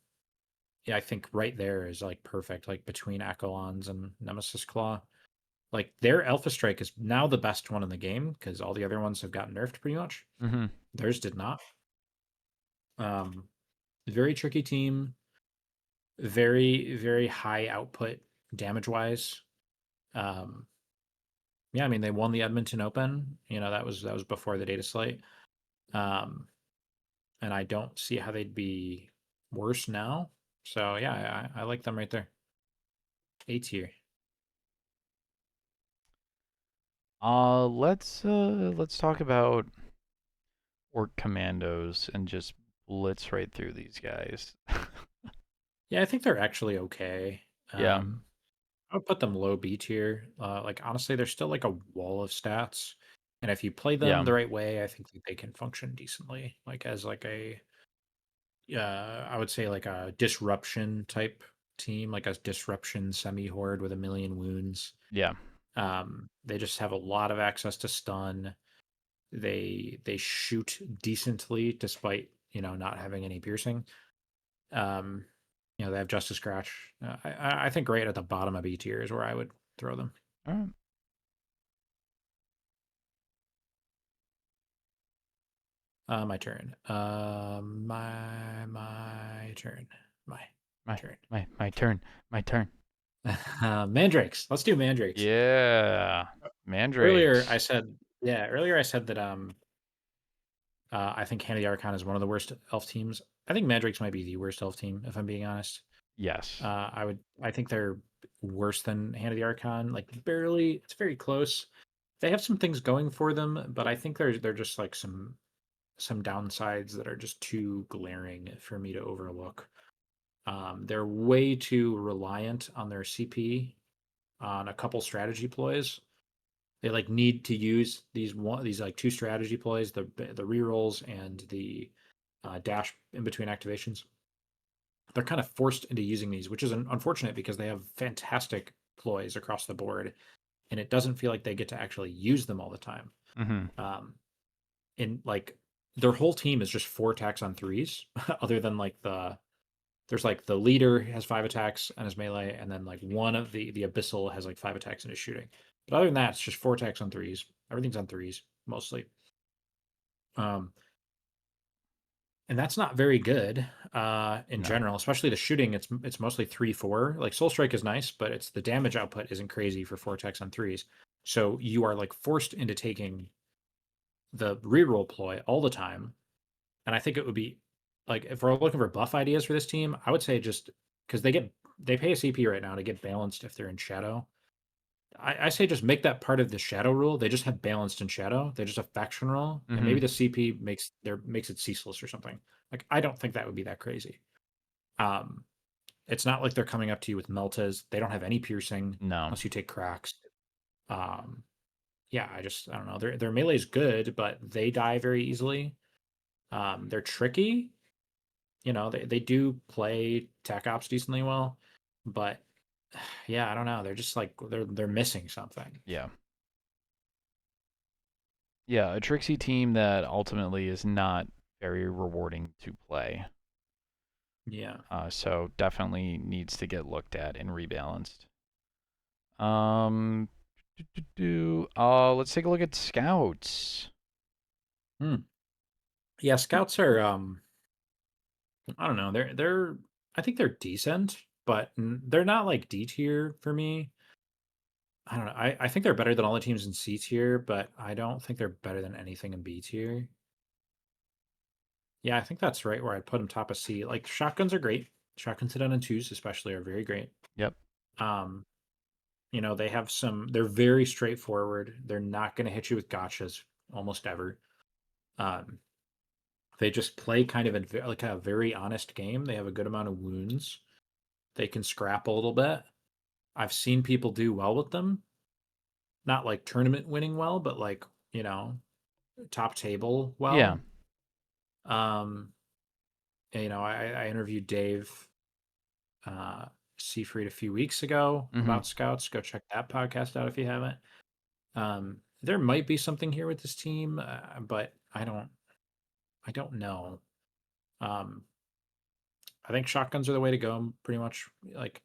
yeah, I think right there is like perfect, like between Akolons and Nemesis Claw. Like their Alpha Strike is now the best one in the game because all the other ones have gotten nerfed pretty much. Hmm. Theirs did not. Um, very tricky team, very, very high output damage wise. Um, yeah, I mean they won the Edmonton Open. That was before the data slate. Um, and I don't see how they'd be worse now. So yeah, I like them right there. A tier. Let's talk about Orc Commandos and just blitz right through these guys. Yeah, I think they're actually okay. Yeah. I would put them low B tier. Like honestly, they're still like a wall of stats, and if you play them Yeah. the right way, I think that they can function decently. Like as like I would say like a disruption type team, like a disruption semi horde with a million wounds. Yeah. They just have a lot of access to stun. They shoot decently despite not having any piercing. Um, they have Justice Scratch. I think right at the bottom of B tier is where I would throw them. All right. My turn. My turn. My My turn. my turn. My turn. Mandrakes. Let's do Mandrakes. Yeah. Earlier I Mandrakes. said, yeah. Earlier I said that I think Hand of the Archon is one of the worst elf teams. I think Mandrakes might be the worst elf team, if I'm being honest. Yes. I think they're worse than Hand of the Archon, like barely. It's very close. They have some things going for them, but I think they're just like some downsides that are just too glaring for me to overlook. They're way too reliant on their CP on a couple strategy ploys. They like need to use these like two strategy ploys, the rerolls and the dash in between activations. They're kind of forced into using these, which is unfortunate because they have fantastic ploys across the board, and it doesn't feel like they get to actually use them all the time. Mm-hmm. Um, and like their whole team is just 4 attacks on threes, other than like there's like the leader has 5 attacks on his melee, and then like one of the abyssal has like 5 attacks in his shooting. But other than that, it's just 4 attacks on threes. Everything's on threes mostly. Um, and that's not very good in No. general, especially the shooting. It's mostly 3-4. Like Soul Strike is nice, but it's the damage output isn't crazy for 4 attacks on threes. So you are like forced into taking the reroll ploy all the time. And I think it would be like if we're looking for buff ideas for this team, I would say just because they pay a CP right now to get balanced if they're in shadow. I say just make that part of the shadow rule. They just have balanced in shadow. They just have faction rule, and Mm-hmm. maybe the CP makes it ceaseless or something. Like I don't think that would be that crazy. Um, it's not like they're coming up to you with meltas. They don't have any piercing No. unless you take cracks. Um, yeah, I don't know. Their melee is good, but they die very easily. They're tricky. They do play tech ops decently well, but yeah, I don't know. They're just like they're missing something. Yeah. Yeah, a Trixie team that ultimately is not very rewarding to play. Yeah. So definitely needs to get looked at and rebalanced. Um, let's take a look at scouts. Hmm. Yeah, scouts are I don't know. They're I think they're decent, but they're not like D tier for me. I don't know. I think they're better than all the teams in C tier, but I don't think they're better than anything in B tier. Yeah, I think that's right where I'd put them top of C. Like shotguns are great. Shotguns hit on and twos especially are very great. Yep. Um, they have they're very straightforward. They're not going to hit you with gotchas almost ever. Um, they just play kind of like a very honest game. They have a good amount of wounds. They can scrap a little bit. I've seen people do well with them. Not like tournament winning well, but like, you know, top table Yeah. well. Um, I interviewed Dave Seafried a few weeks ago Mm-hmm. about scouts. Go check that podcast out if you haven't. There might be something here with this team, but I don't know. Um, I think shotguns are the way to go. Pretty much like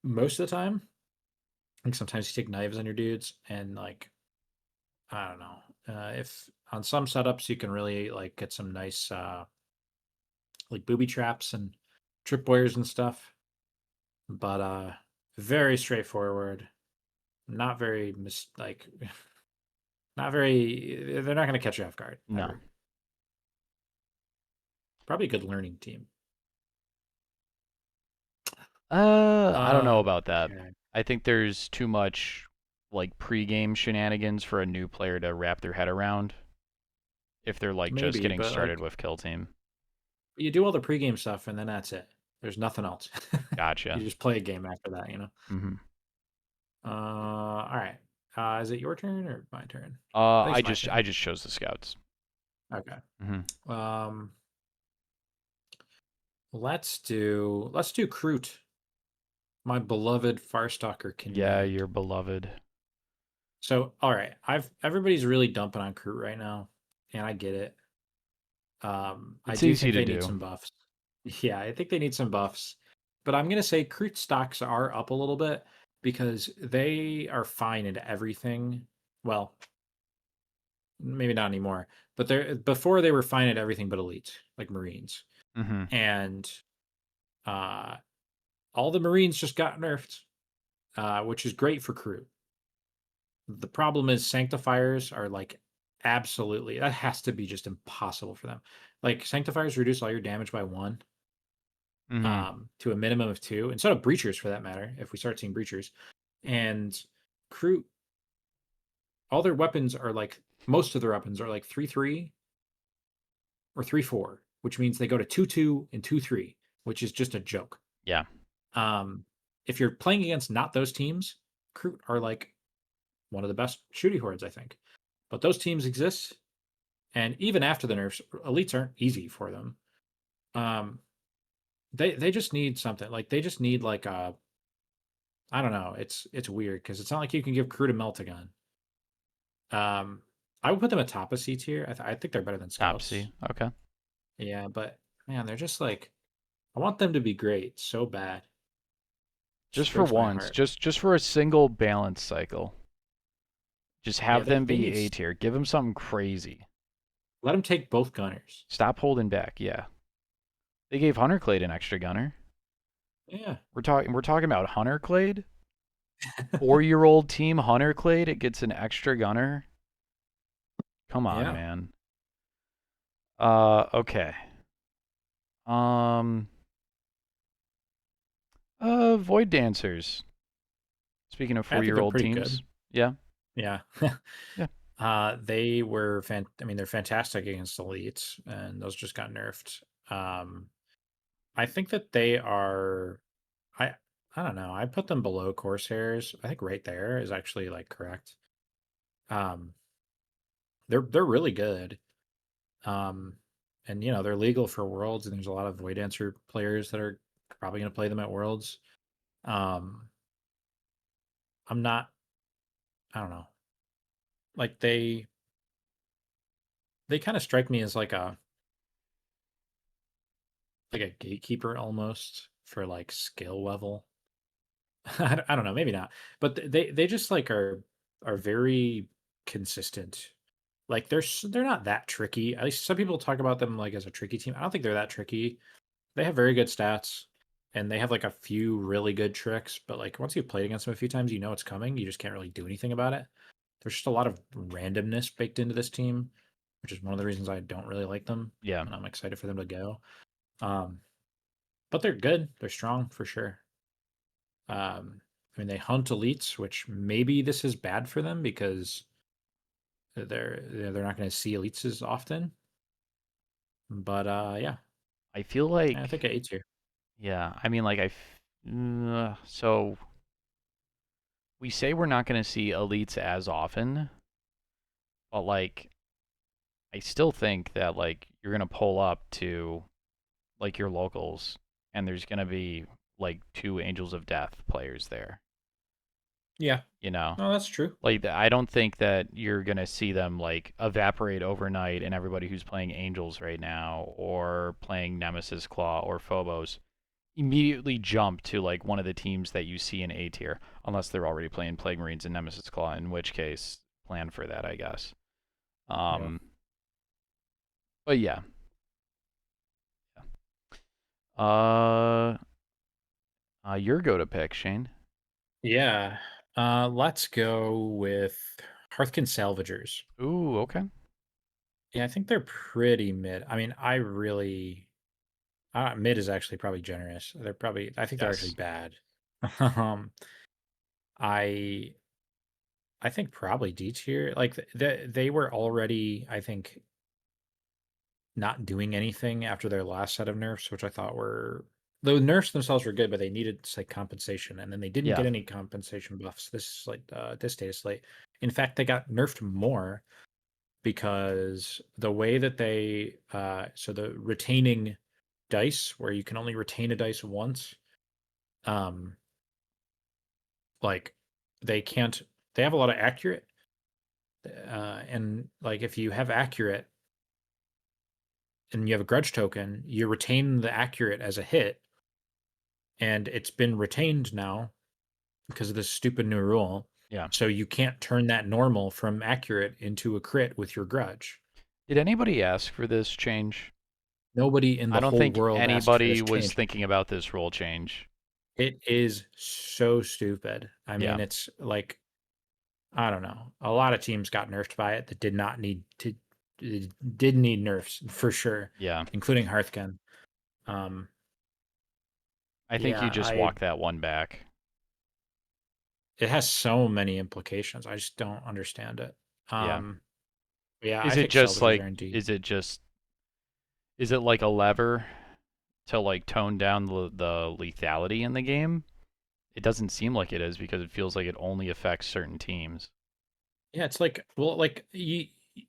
most of the time. Like sometimes you take knives on your dudes, and like I don't know. If on some setups you can really like get some nice like booby traps and tripwires and stuff, but very straightforward. Not very like not very. They're not going to catch you off guard No. ever. Probably a good learning team. I don't know about that. Okay. I think there's too much like pre-game shenanigans for a new player to wrap their head around if they're like just Maybe, getting but started like with Kill Team. you do all the pregame stuff and then that's it. There's nothing else. You Gotcha. just play a game after that. Mm-hmm. All right. Is it your turn or my turn? I think I it's my just turn. I just chose the scouts. Okay. Mm-hmm. Um, let's do Kroot, my beloved Farstalker Yeah, Kinband. you're beloved. So, all right, everybody's really dumping on Kroot right now, and I get it. I It's do easy think to they need do. some buffs. Yeah, I think they need some buffs. But I'm gonna say Kroot stocks are up a little bit because they are fine into everything. Well, maybe not anymore, but they're before they were fine at everything but elite, like Marines. Mm-hmm. And uh all the Marines just got nerfed, which is great for Kroot. The problem is sanctifiers are like absolutely that has to be just impossible for them. Like sanctifiers reduce all your damage by one Mm-hmm. to a minimum of two, instead of breachers for that matter, if we start seeing breachers. And Kroot, all their weapons are like most of their weapons are like 3-3 or 3-4, which means they go to 2-2 and 2-3, which is just a joke. Yeah. Um, if you're playing against not those teams, Kroot are like one of the best shooting hordes, I think. But those teams exist, and even after the nerfs, elites aren't easy for them. Um, they just need something. Like they just need like a I don't know. It's weird because it's not like you can give Kroot a Meltagun. Um, I would put them at top of C tier. I think they're better than Top Scouts. C. Okay. Yeah, but man, they're just like I want them to be great so bad. Just Just for breaks my once, heart. just for a single balance cycle. Just Yeah, have they them they be need A tier. Give them something crazy. let them take both gunners. Stop holding back. Yeah. They gave Hunter Clade an extra gunner. Yeah, We're talking about Hunter Clade? 4-year-old team Hunter Clade, it gets an extra gunner. Come on, yeah. man. Okay. Um Void Dancers. Speaking of I think they're 4-year-old pretty teams. good. Yeah. Yeah. Yeah. They were I mean, they're fantastic against elites, and those just got nerfed. I think that they are. I I don't know. I put them below Corsairs. I think right there is actually like correct. Um, they're really good. Um, and they're legal for Worlds, and there's a lot of Void Dancer players that are probably going to play them at Worlds. Um, I'm not. I don't know. Like they kind of strike me as like a gatekeeper almost for like skill level. I don't know, maybe not, but they just like are very consistent. Like they're not that tricky. At least some people talk about them like as a tricky team. I don't think they're that tricky. They have very good stats, and they have like a few really good tricks. But like once you've played against them a few times, you know it's coming. You just can't really do anything about it. There's just a lot of randomness baked into this team, which is one of the reasons I don't really like them, Yeah. and I'm excited for them to go. Um, but they're good. They're strong for sure. I mean, they hunt elites, which maybe this is bad for them because they're not going to see elites as often. But yeah, I feel I think like, at A tier. yeah, I mean, like, so we say we're not going to see elites as often, but like, I still think that like you're going to pull up to like your locals and there's going to be like two Angels of Death players there, Yeah, you know? no, that's true. Like I don't think that you're gonna see them like evaporate overnight, and everybody who's playing Angels right now or playing Nemesis Claw or Phobos immediately jump to like one of the teams that you see in A tier, unless they're already playing Plague Marines and Nemesis Claw, in which case plan for that, I guess. Yeah. Um, but yeah, your go to pick, Shane. Yeah. Let's go with Hearthkin Salvagers. Ooh, okay. Yeah, I think they're pretty mid. I mean, mid is actually probably generous. I think they're actually Yes. bad. um, I I think probably D tier. Like they were already, I think, not doing anything after their last set of nerfs, which I thought were the nerfs themselves were good, but they needed like compensation, and then they didn't Yeah. get any compensation buffs this data slate. In fact, they got nerfed more because the way that they so the retaining dice, where you can only retain a dice once, um, like they can't. They have a lot of accurate, and like if you have accurate and you have a grudge token, you retain the accurate as a hit, and it's been retained now because of this stupid new rule. Yeah. So you can't turn that normal from accurate into a crit with your grudge. Did anybody ask for this change? Nobody in I the don't whole think world asked for anybody this was change. thinking about this rule change. It is so stupid. I Yeah. mean, it's like, I don't know. A lot of teams got nerfed by it that did not need to, did need nerfs for sure, Yeah. including Hearthgun. Um, I think you yeah, just walk that one back. it has so many implications. I just don't understand it. Yeah. Um, yeah, Is I it think just salvagers like are indeed. is it just is it like a lever to like tone down the lethality in the game? It doesn't seem like it is because it feels like it only affects certain teams. Yeah, it's like, well, like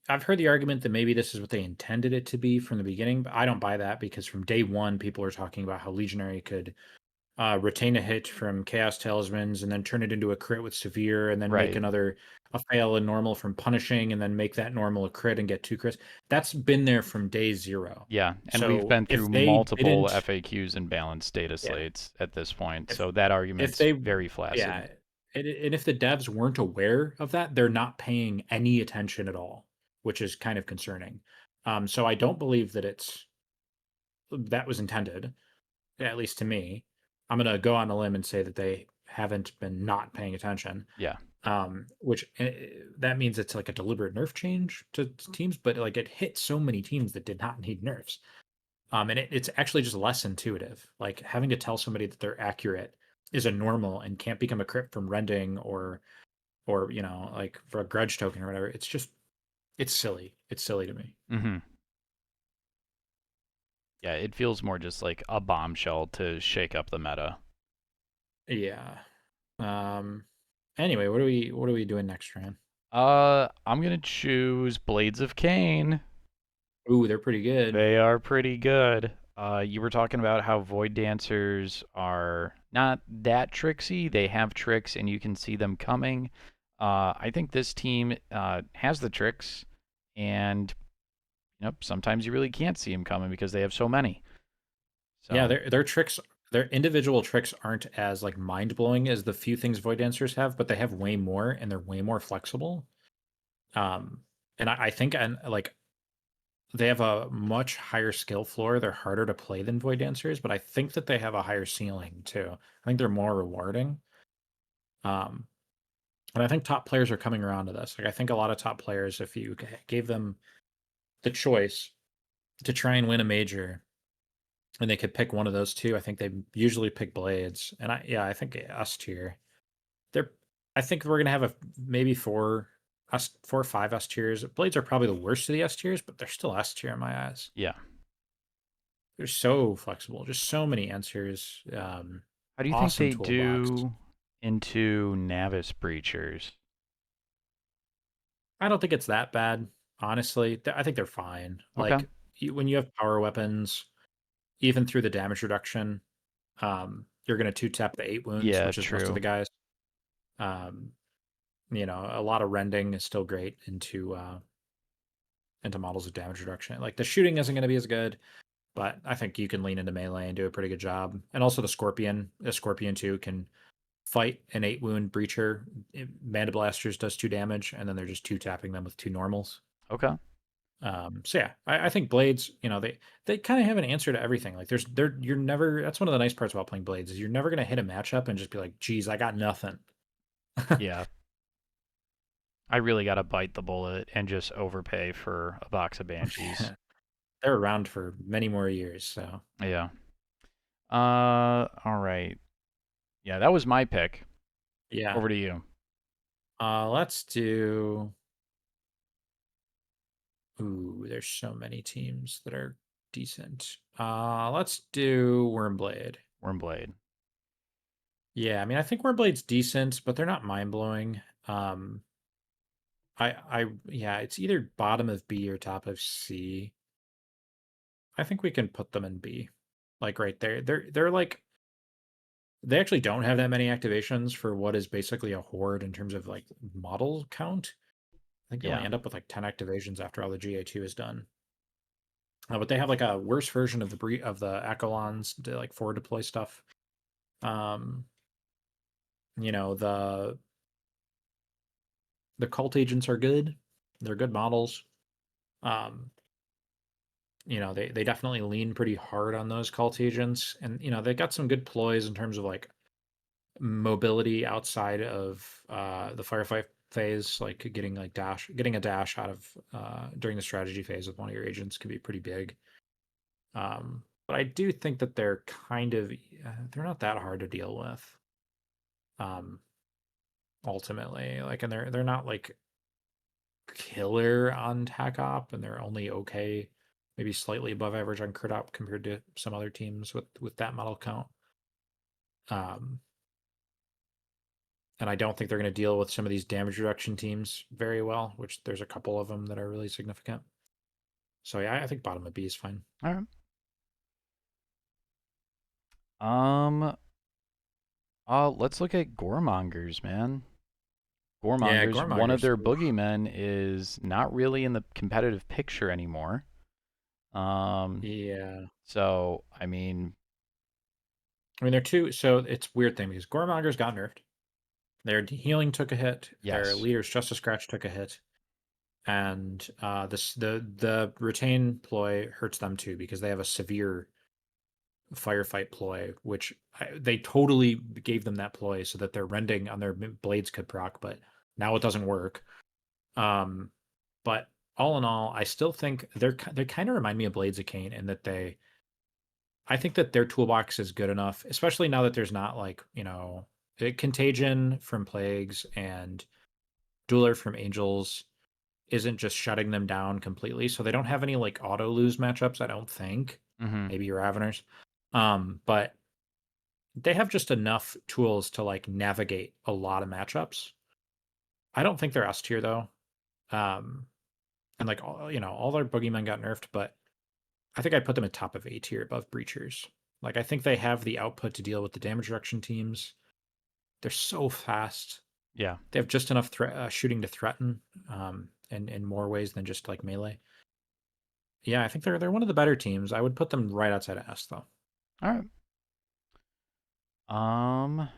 I've heard the argument that maybe this is what they intended it to be from the beginning, but I don't buy that because from day one, people are talking about how Legionary could retain a hit from Chaos Talismans and then turn it into a crit with Severe and then make Right. a fail and normal from punishing and then make that normal a crit and get two crits. That's been there from day zero. Yeah, and we've So been through if they multiple didn't, FAQs and balanced data yeah, slates at this point, if so that if argument's they, very flaccid. yeah, and if the devs weren't aware of that, they're not paying any attention at all, which is kind of concerning. So I don't believe that that was intended, at least to me. I'm gonna go on a limb and say that they haven't been not paying attention. Yeah. Which that means it's like a deliberate nerf change to teams, but like it hit so many teams that did not need nerfs. And it's actually just less intuitive. Like having to tell somebody that they're accurate is a normal and can't become a crit from rending or like for a grudge token or whatever. It's silly. It's silly to me. Mhm. Yeah, it feels more just like a bombshell to shake up the meta. Yeah. Um. Anyway, what are we doing next, Ryan? I'm gonna choose Blades of Cain. Ooh, they're pretty good. They are pretty good. You were talking about how Void Dancers are not that tricksy. They have tricks and you can see them coming. I think this team has the tricks, and sometimes you really can't see them coming because they have so many. Yeah, So their tricks, their individual tricks aren't as like mind blowing as the few things Void Dancers have, but they have way more and they're way more flexible. Um, and I think and like they have a much higher skill floor. They're harder to play than Void Dancers, but I think that they have a higher ceiling too. I think they're more rewarding. Um, and I think top players are coming around to this. Like I think a lot of top players, if you gave them the choice to try and win a major, and they could pick one of those two, I think they usually pick Blades. And I think S tier. They're I think we're gonna have a maybe four or five S tiers. Blades are probably the worst of the S tiers, but they're still S tier in my eyes. yeah, They're so flexible, just so many answers. how do you think Awesome they toolbox. do into Navis Breachers? I don't think it's that bad, honestly. I think they're fine. Okay. Like when you have power weapons, even through the damage reduction, you're gonna two tap the 8 wounds, Yeah, which is most of true. the guys. Um, a lot of rending is still great into models of damage reduction. Like the shooting isn't going to be as good, but I think you can lean into melee and do a pretty good job. And also the Scorpion too can fight an 8 wound breacher. Mana Blasters does 2 damage, and then they're just two tapping them with two normals. Okay. So yeah, I think Blades, they kind of have an answer to everything. Like you're never. That's one of the nice parts about playing Blades is you're never going to hit a matchup and just be like, geez, I got nothing. Yeah, I really got to bite the bullet and just overpay for a box of Banshees. They're around for many more years, so Yeah. All right. Yeah, that was my pick. yeah. Over to you. Let's do. Ooh, there's so many teams that are decent. Let's do Wormblade. Wormblade. Yeah, I mean, I think Wormblade's decent, but they're not mind blowing. Um, yeah, it's either bottom of B or top of C. I think we can put them in B, like right there. They're like they actually don't have that many activations for what is basically a horde in terms of like model count. I think they only Yeah. end up with like 10 activations after all the GA2 is done. But they have like a worse version of the Accolons to like forward deploy stuff. Um, you know, the cult agents are good. They're good models. Um, they definitely lean pretty hard on those cult agents, and they got some good ploys in terms of like mobility outside of the firefight phase, like getting a dash out of during the strategy phase with one of your agents could be pretty big. But I do think that they're not that hard to deal with. Um, ultimately, like, and they're not like killer on tac op, and they're only okay, maybe slightly above average on crit op compared to some other teams with that model count. Um, and I don't think they're going to deal with some of these damage reduction teams very well, which there's a couple of them that are really significant. So yeah, I think bottom of B is fine. All right. Um. Let's look at Goremongers, man. Yeah, Goremongers. One of Goremongers. their Oof. boogeymen is not really in the competitive picture anymore. Um. Yeah. So I mean, I mean, they're two. So it's weird thing because Goremongers got nerfed. Their healing took a hit. Their yes. leader's Justice Scratch took a hit, and the retain ploy hurts them too because they have a severe firefight ploy, which they totally gave them that ploy so that their rending on their blades could proc, but now it doesn't work. Um, but all in all, I still think they kind of remind me of Blades of Cain in that I think that their toolbox is good enough, especially now that there's not like contagion from plagues and dueler from angels isn't just shutting them down completely. So they don't have any like auto lose matchups, I don't think. Mm-hmm. Maybe Raveners. But they have just enough tools to like navigate a lot of matchups. I don't think they're S tier though. Um, and like all their boogeymen got nerfed, but I think I'd put them at top of A tier above breachers. Like I think they have the output to deal with the damage reduction teams. They're so fast. Yeah. They have just enough shooting to threaten, in more ways than just like melee. Yeah, I think they're one of the better teams. I would put them right outside of S though. All right. Um,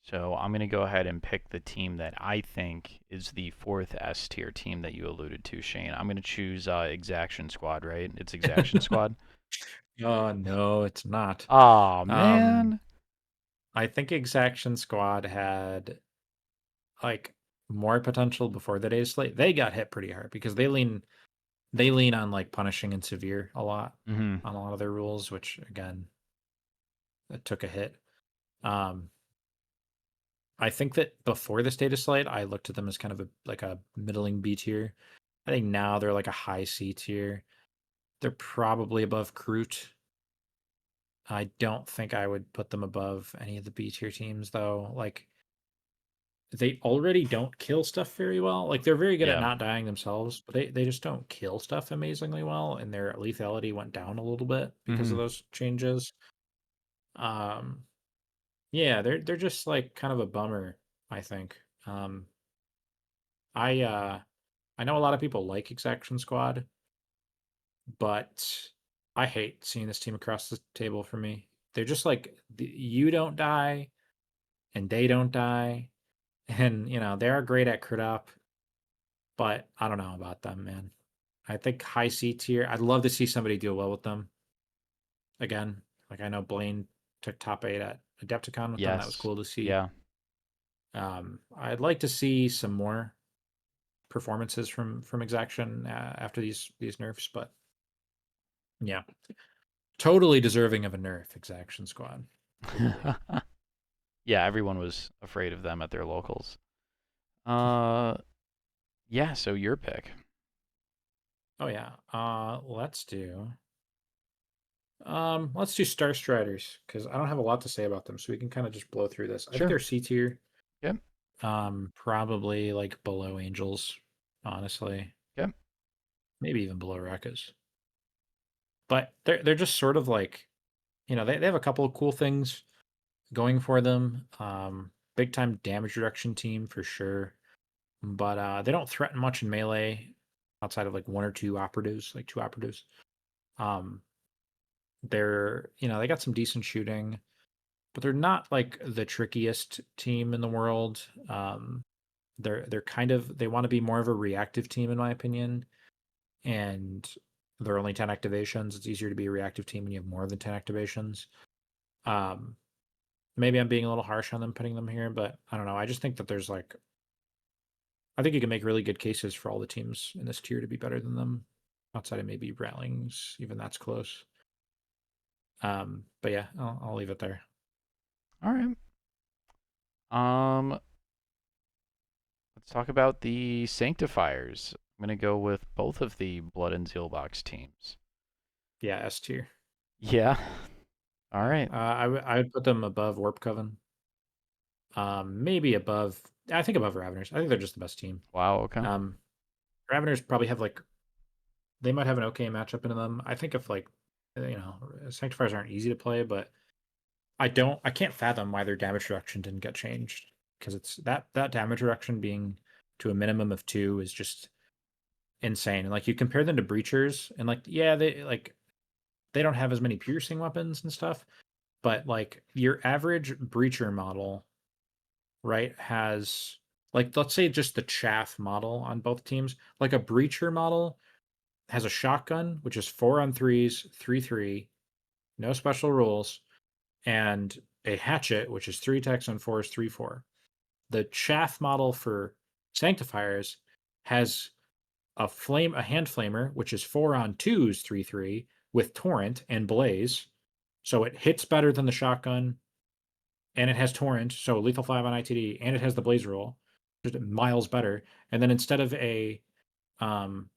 so I'm gonna go ahead and pick the team that I think is the fourth S tier team that you alluded to, Shane. I'm gonna choose Exaction Squad, right? It's Exaction Squad. Oh no, it's not. Oh Um, man. I think Exaction Squad had like more potential before the data slate. They got hit pretty hard because they lean on like punishing and severe a lot Mm-hmm. on a lot of their rules, which again, it took a hit. Um, I think that before this data slate, I looked at them as kind of a middling B tier. I think now they're like a high C tier. They're probably above Kroot. I don't think I would put them above any of the B tier teams though. Like they already don't kill stuff very well. Like they're very good at Yeah. not dying themselves, but they just don't kill stuff amazingly well, and their lethality went down a little bit because of Mm-hmm. those changes. Um, yeah, they're just like kind of a bummer, I think. I I know a lot of people like Exaction Squad, but I hate seeing this team across the table for me. They're just like you don't die and they don't die, and they are great at crit up, but I don't know about them, man. I think high C tier. I'd love to see somebody deal well with them again. Like I know Blaine took top 8 at Adepticon with them. That was Yes. cool to see. Yeah. I'd like to see some more performances from Exaction after these nerfs, but yeah, totally deserving of a nerf. Exaction Squad, totally. Yeah, everyone was afraid of them at their locals. Uh, yeah, so your pick. Oh yeah. Let's do Star Striders because I don't have a lot to say about them, so we can kind of just blow through this. I think Sure. they're C tier. Yep. Probably like below Angels, honestly. Yep. Maybe even below Rekkas. But they're just sort of like, they have a couple of cool things going for them. Big time damage reduction team for sure. But they don't threaten much in melee outside of like one or two operatives, like two operatives. Um, they got some decent shooting, but they're not like the trickiest team in the world. They're kind of they want to be more of a reactive team in my opinion, and there are only 10 activations. It's easier to be a reactive team when you have more than 10 activations. Um, Maybe I'm being a little harsh on them putting them here, but I don't know. I just think that I think you can make really good cases for all the teams in this tier to be better than them, outside of maybe Rattlings. Even that's close. But yeah, I'll leave it there. All right. Um, let's talk about the Sanctifiers. I'm gonna go with both of the Blood and Zealbox teams. Yeah, S tier. Yeah. All right. I would put them above Warp Coven. Maybe above. I think above Raveners. I think they're just the best team. Wow. Okay. Um, Raveners probably have like they might have an okay matchup into them. I think if like Sanctifiers aren't easy to play, but I can't fathom why their damage reduction didn't get changed because it's that damage reduction being to a minimum of 2 is just insane. And like you compare them to breachers and like yeah, they don't have as many piercing weapons and stuff, but like your average breacher model, right, has like let's say just the chaff model on both teams, like a breacher model has a shotgun, which is 4 on 3s, 3/3, no special rules, and a hatchet, which is 3 attacks on 4s, 3/4. The chaff model for Sanctifiers has a hand flamer, which is 4 on 2s, 3/3, with torrent and blaze. So it hits better than the shotgun, and it has torrent, so lethal 5 on ITD, and it has the blaze roll, just miles better. And then instead of um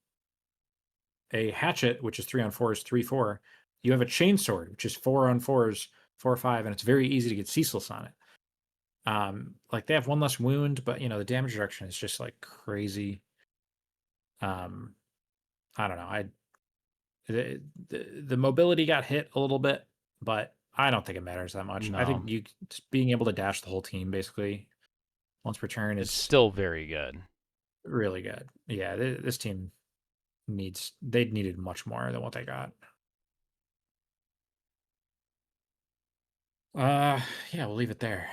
a hatchet, which is 3 on 4s, 3/4, you have a chainsword, which is 4 on 4s, 4 or 5, and it's very easy to get ceaseless on it. Like they have one less wound, but the damage reduction is just like crazy. Um, I don't know. The mobility got hit a little bit, but I don't think it matters that much. I No, think you just being able to dash the whole team basically once per turn it's is still very good. really good. Yeah, this team they needed much more than what they got. yeah, we'll leave it there.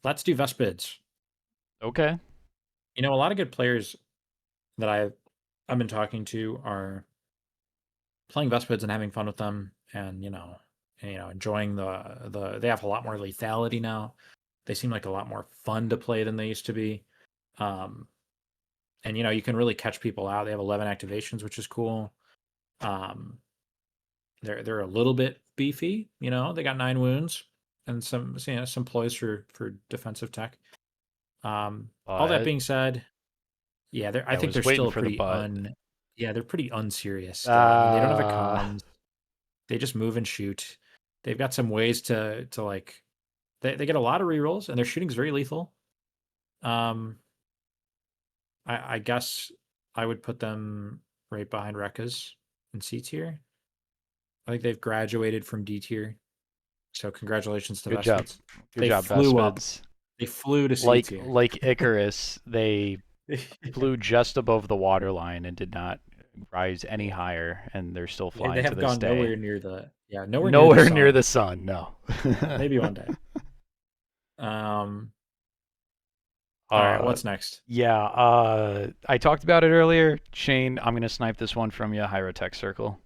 Let's do Vespids. Okay. A lot of good players that I've been talking to are playing Vespids and having fun with them, and enjoying they have a lot more lethality now. They seem like a lot more fun to play than they used to be. Um, and you can really catch people out. They have 11 activations, which is cool. Um, they're a little bit beefy. They got 9 wounds and some ploys for defensive tech. All that But being said, yeah, I I think was they're waiting still a for the pretty but. yeah, they're pretty unserious still. I mean, they don't have a Uh, comms. They just move and shoot. They've got some ways to like they get a lot of rerolls and their shooting's very lethal. Um, I guess I would put them right behind Rekkas in C tier. I think they've graduated from D tier. So congratulations to good job. Vespids. Good They job, flew up. Vespids. They flew to C Like tier. like Icarus, they flew just above the waterline and did not rise any Yeah. higher, and they're still They flying to have this gone day. nowhere near the Nowhere near sun. the sun, no. Maybe one day. Um, all right, uh, what's next? yeah, I talked about it earlier. Shane, I'm gonna snipe this one from you, Hyrotech Circle.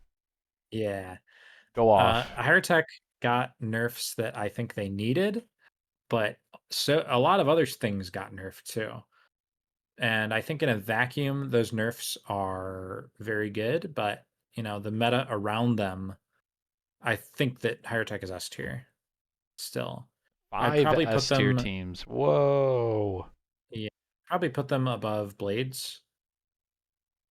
Yeah. Go off. Hyrtech got nerfs that I think they needed, but so a lot of other things got nerfed too. And I think in a vacuum, those nerfs are very good, but the meta around them, I think that Hyrtech is S tier still. I'd Five probably put S tier them, teams. Whoa. yeah, probably put them above Blades,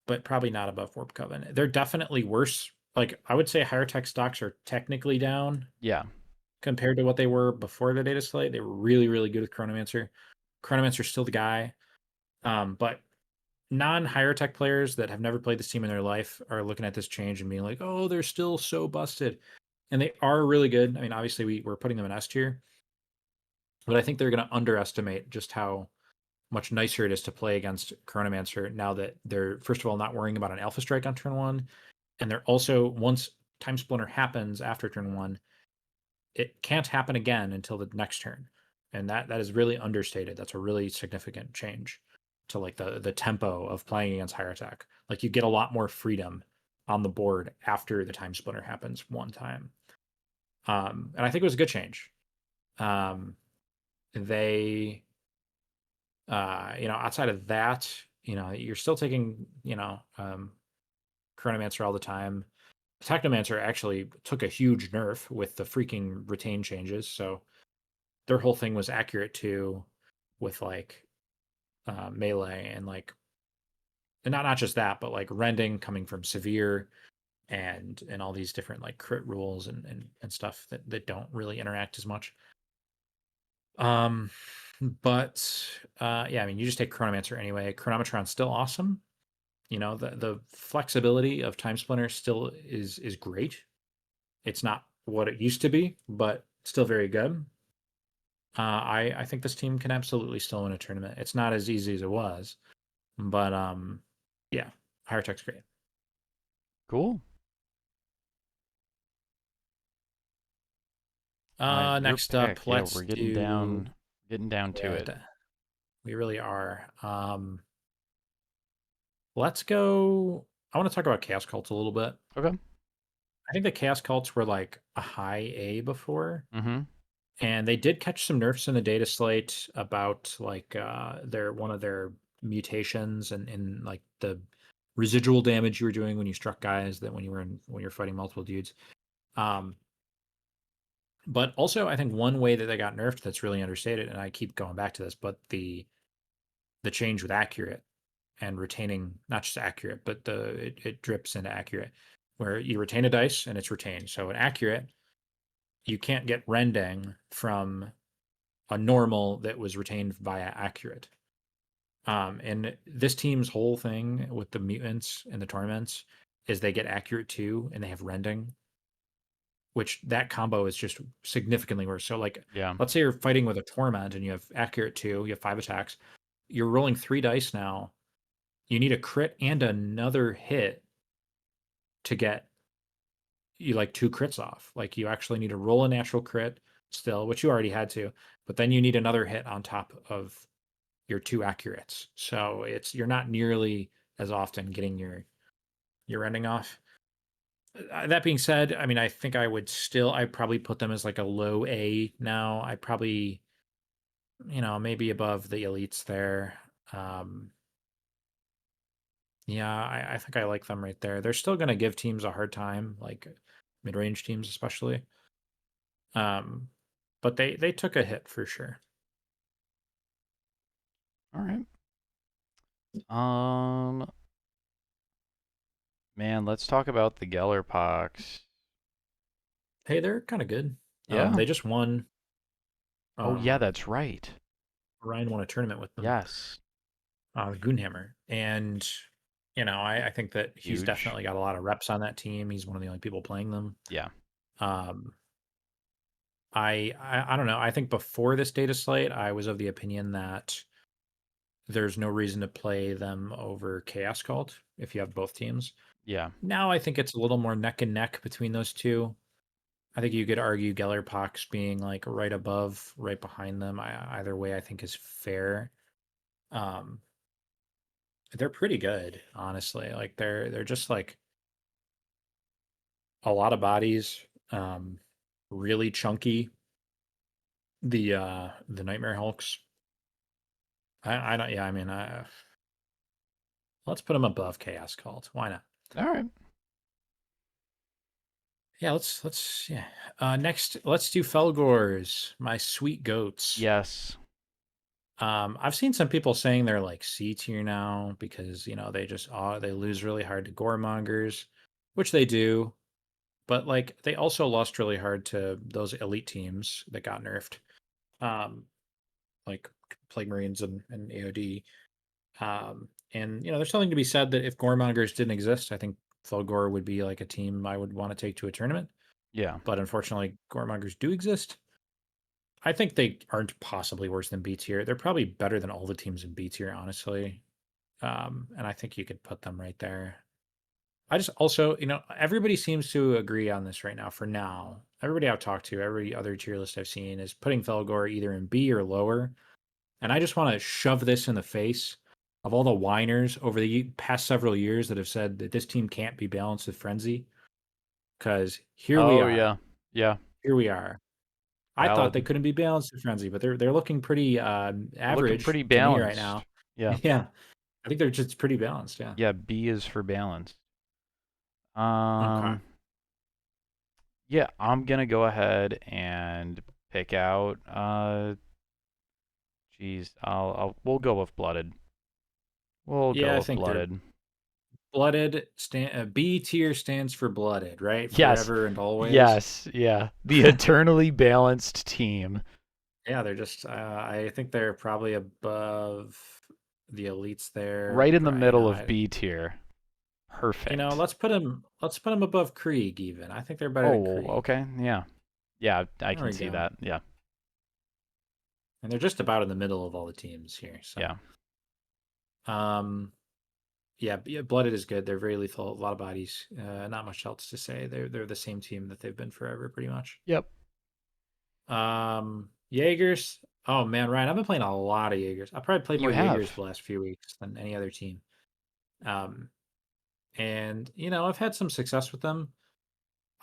but probably not above Warp Coven. They're definitely worse. Like I would say Hyrtech stocks are technically down Yeah. compared to what they were before the data slate. They were really, really good with Chronomancer. Chronomancer's still the guy. But non-higher tech players that have never played this team in their life are looking at this change and being like, oh, they're still so busted. And they are really good. I mean, obviously we're putting them in S tier, but I think they're going to underestimate just how much nicer it is to play against Chronomancer now that they're, first of all, not worrying about an Alpha Strike on turn 1. And they're also, once Time Splinter happens after turn 1, it can't happen again until the next turn. And that is really understated. That's a really significant change to like the tempo of playing against higher attack. Like you get a lot more freedom on the board after the time splinter happens one time. And I think it was a good change. Um, they outside of that, you're still taking, Chronomancer all the time. Technomancer actually took a huge nerf with the freaking retain changes. So their whole thing was accurate too, with like melee and like, and not just that, but like rending coming from severe and all these different like crit rules and stuff that don't really interact as much. Um, but yeah, I mean, you just take Chronomancer anyway. Chronometron's still awesome. The flexibility of Time Splinter still is great. It's not what it used to be, but still very good. I think this team can absolutely still win a tournament. It's not as easy as it was, but yeah, higher tech's great. Cool. All right, your Next up, pick. Yeah, let's we're do getting down to yeah, it. we really are. Let's go. I want to talk about Chaos Cults a little bit. Okay. I think the Chaos Cults were like a high A before, Mm-hmm. and they did catch some nerfs in the data slate about like their one of their mutations and in like the residual damage you were doing when you struck guys that when you're fighting multiple dudes. Um, but also I think one way that they got nerfed that's really understated, and I keep going back to this, but the change with accurate and retaining not just accurate, but it drips into accurate. where you retain a dice and it's retained. So an accurate, you can't get rending from a normal that was retained via accurate. And this team's whole thing with the mutants and the torments is they get accurate too, and they have rending, which that combo is just significantly worse. So, like, Yeah. let's say you're fighting with a torment and you have accurate two, you have 5 attacks. You're rolling 3 dice now. You need a crit and another hit to get you like 2 crits off. Like, you actually need to roll a natural crit still, which you already had to, but then you need another hit on top of your 2 accurates. So you're not nearly as often getting your ending off. That being said, I mean, I think I'd probably put them as like a low A now. I probably, maybe above the elites there. Um, yeah, I think I like them right there. They're still going to give teams a hard time, like mid-range teams especially. Um, but they took a hit for sure. All right. Man, let's talk about the Gellerpox. Hey, they're kind of good. Yeah. They just won. Oh yeah, Um, that's right. Ryan won a tournament with them, Yes. Goonhammer, and I think that he's Huge. definitely got a lot of reps on that team. He's one of the only people playing them. Yeah. Um, I don't know. I think before this data slate, I was of the opinion that there's no reason to play them over Chaos Cult if you have both teams. Yeah. Now I think it's a little more neck and neck between those two. I think you could argue Gellerpox being like right above, right behind them. Either way, I think is fair. Um, they're pretty good, honestly. Like they're just like a lot of bodies, really chunky. The Nightmare Hulks. I don't. Yeah, I mean, let's put them above Chaos Cult. Why not? All right. Yeah, let's yeah. Next, let's do Felgors, my sweet goats. Yes. I've seen some people saying they're like C tier now because they lose really hard to Goremongers, which they do, but like they also lost really hard to those elite teams that got nerfed, like Plague Marines and AOD. And there's something to be said that if Goremongers didn't exist, I think Felgor would be like a team I would want to take to a tournament. Yeah. But unfortunately, Goremongers do exist. I think they aren't possibly worse than B tier. They're probably better than all the teams in B tier, honestly. And I think you could put them right there. I just also, everybody seems to agree on this right now. For now, everybody I've talked to, every other tier list I've seen is putting Felgor either in B or lower. And I just want to shove this in the face of all the whiners over the past several years that have said that this team can't be balanced with Frenzy. Because here we Oh are. yeah. Yeah. Here we are. I thought they Valid. couldn't be balanced with Frenzy, but they're looking pretty They're looking average pretty to me right now. balanced. Yeah. Yeah, I think they're just pretty balanced. Yeah. Yeah, B is for balanced. Okay. Um yeah, I'm gonna go ahead and pick out geez, we'll go with blooded. We'll Yeah, go I with think they're blooded. blooded. B tier stands for blooded, right? Yes. Forever and always. Yes, yeah. The eternally balanced team. Yeah, they're just. I think they're probably above the elites there. Right in the But, middle of B tier. Perfect. let's put them above Krieg even. I think they're better than Oh, Krieg. okay. Yeah. Yeah, I There can we see go. that. Yeah. And they're just about in the middle of all the teams here. So, Yeah. um, yeah, Blooded is good. They're very lethal. A lot of bodies. Not much else to say. They're the same team that they've been forever, pretty much. Yep. Jaegers. Oh man, Ryan, I've been playing a lot of Jaegers. I probably played You more Jaegers have. the last few weeks than any other team. Um, and I've had some success with them.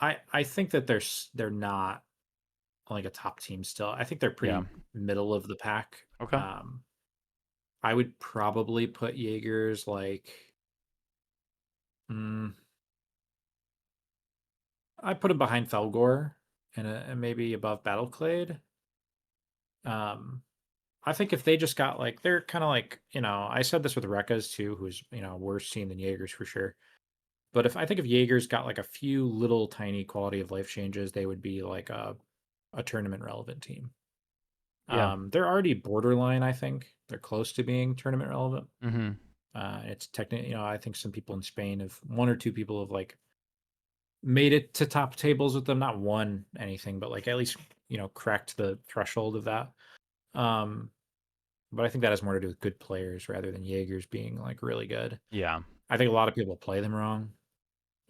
I think that they're not like a top team still. I think they're Yeah. pretty middle of the pack. Okay. I would probably put Jaegers like. Mm, I put him behind Felgor and maybe above Battleclade. Um, I think if they just got like they're kind of like I said this with Rekkas too, who's worse team than Jaegers for sure. But if I think if Jaeger's got like a few little tiny quality of life changes, they would be like a tournament relevant team. Yeah. They're already borderline, I think. They're close to being tournament relevant. Mhm. It's technically, I think some people in Spain have one or two people have like made it to top tables with them, not won anything, but like at least, cracked the threshold of that. Um, but I think that has more to do with good players rather than Jaegers being like really good. Yeah. I think a lot of people play them wrong.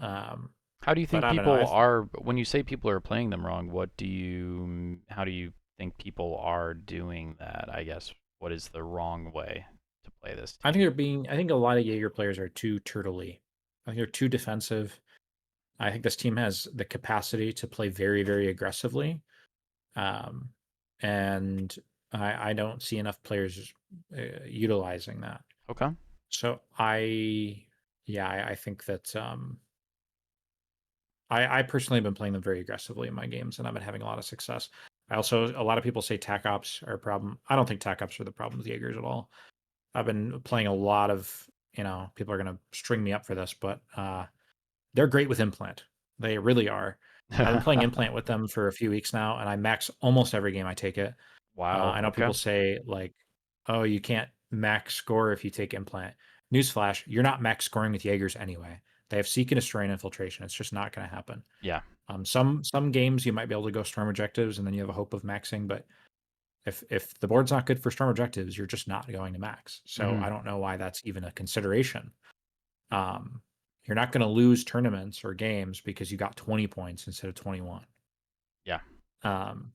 Um, How do you but think I don't know. people are when you say people are playing them wrong, how do you think people are doing that? I guess what is the wrong way to play this team? I think a lot of Jaeger players are too turtley. I think they're too defensive. I think this team has the capacity to play very, very aggressively. Um, and I don't see enough players utilizing that. Okay. So yeah, I think that I personally have been playing them very aggressively in my games, and I've been having a lot of success. A lot of people say tac ops are a problem. I don't think tac ops are the problem with Jaegers at all. I've been playing a lot of, people are gonna string me up for this, but they're great with implant. They really are. I've been playing implant with them for a few weeks now, and I max almost every game I take it. Wow. I know Okay. people say like, "Oh, you can't max score if you take implant." Newsflash: you're not max scoring with Jaegers anyway. They have seek and destroy and infiltration. It's just not going to happen. Yeah. Some games you might be able to go storm objectives, and then you have a hope of maxing. But if the board's not good for storm objectives, you're just not going to max. So I Mhm. don't know why that's even a consideration. Um, you're not going to lose tournaments or games because you got 20 points instead of 21. Yeah. Um,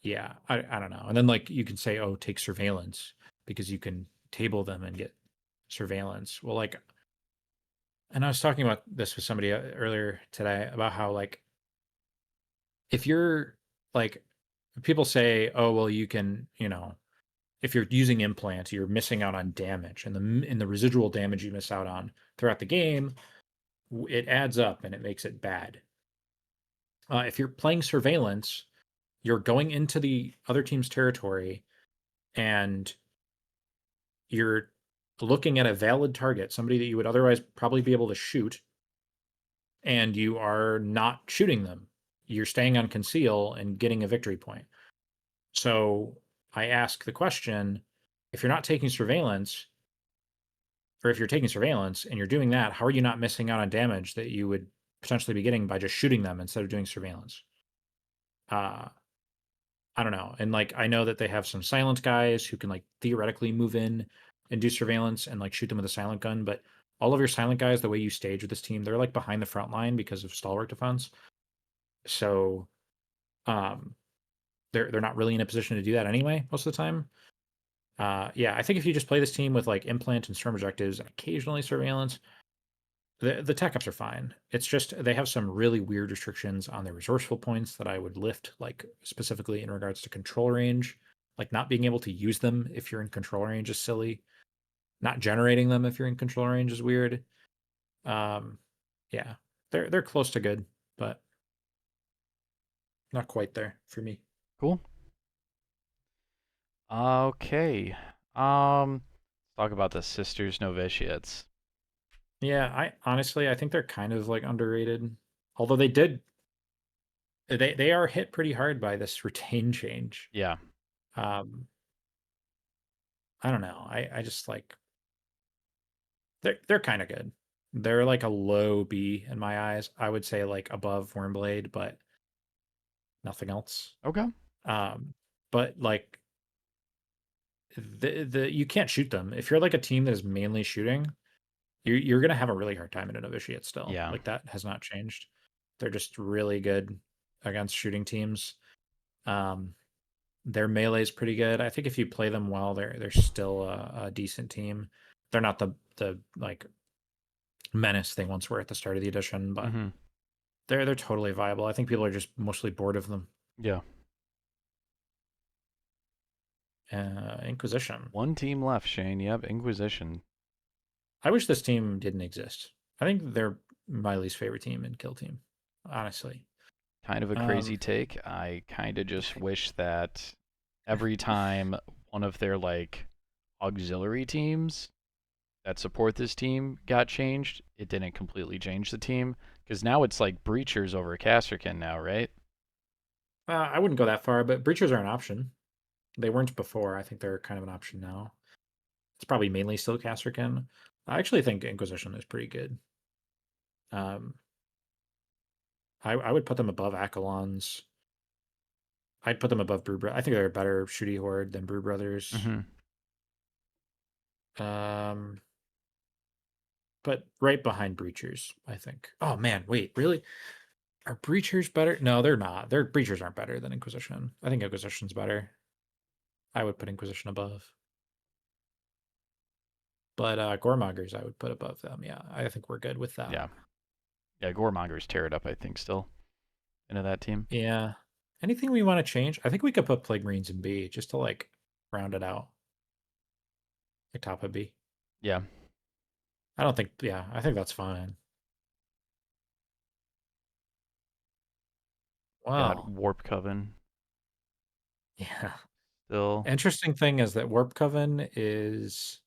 yeah, I don't know. And then like you can say, oh, take surveillance because you can table them and get surveillance. Well, like, and I was talking about this with somebody earlier today about how like if you're like people say, oh, well, you can, if you're using implant, you're missing out on damage, and the residual damage you miss out on throughout the game, it adds up and it makes it bad. If you're playing surveillance, you're going into the other team's territory and you're looking at a valid target, somebody that you would otherwise probably be able to shoot, and you are not shooting them. You're staying on conceal and getting a victory point. So I ask the question, if you're not taking surveillance, or if you're taking surveillance and you're doing that, how are you not missing out on damage that you would potentially be getting by just shooting them instead of doing surveillance? Uh, I don't know. And like I know that they have some silent guys who can like theoretically move in and do surveillance and like shoot them with a silent gun, but all of your silent guys, the way you stage with this team, they're like behind the front line because of stalwart defense. So um they're not really in a position to do that anyway most of the time. Yeah, I think if you just play this team with like implant and storm objectives and occasionally surveillance, the tech ups are fine. It's just they have some really weird restrictions on their resourceful points that I would lift, like specifically in regards to control range. Like not being able to use them if you're in control range is silly. Not generating them if you're in control range is weird. Um, yeah, they're close to good, but not quite there for me. Cool. Okay. Let's talk about the Sisters Novitiates. Yeah, I think they're kind of like underrated. Although they are hit pretty hard by this retain change. Yeah. Um, I don't know. I just like they're kind of good. They're like a low B in my eyes. I would say like above Wormblade, but nothing else. Okay. Um, but like the you can't shoot them if you're like a team that is mainly shooting. You're gonna have a really hard time in a novitiate still. Yeah. Like that has not changed. They're just really good against shooting teams. Um, their melee is pretty good. I think if you play them well, they're still a decent team. They're not the like menace they once were at the start of the edition, but Mhm. they're totally viable. I think people are just mostly bored of them. Yeah. Inquisition. One team left, Shane. Yep, Inquisition. I wish this team didn't exist. I think they're my least favorite team in Kill Team, honestly. Kind of a crazy Um, take. I kind of just wish that every time one of their like auxiliary teams that support this team got changed, it didn't completely change the team because now it's like Breachers over Casterkin now, right? I wouldn't go that far, but breachers are an option. They weren't before. I think they're kind of an option now. It's probably mainly still Casterkin. I actually think Inquisition is pretty good. Um, I would put them above Akalons. I'd put them above Brew Brothers. I think they're a better shooty horde than Brew Brothers. Mm-hmm. Um, but right behind Breachers, I think. Oh man, wait, really? Are Breachers better? No, they're not. Their Breachers aren't better than Inquisition. I think Inquisition's better. I would put Inquisition above. But Goremongers I would put above them. Yeah, I think we're good with that. Yeah. Yeah, Goremongers tear it up, I think, still into that team. Yeah. Anything we want to change? I think we could put Plague Marines in B just to like round it out. Like top of B. Yeah. I don't think, yeah, I think that's fine. Got Wow. Warp Coven Yeah. still. Interesting thing is that Warp Coven is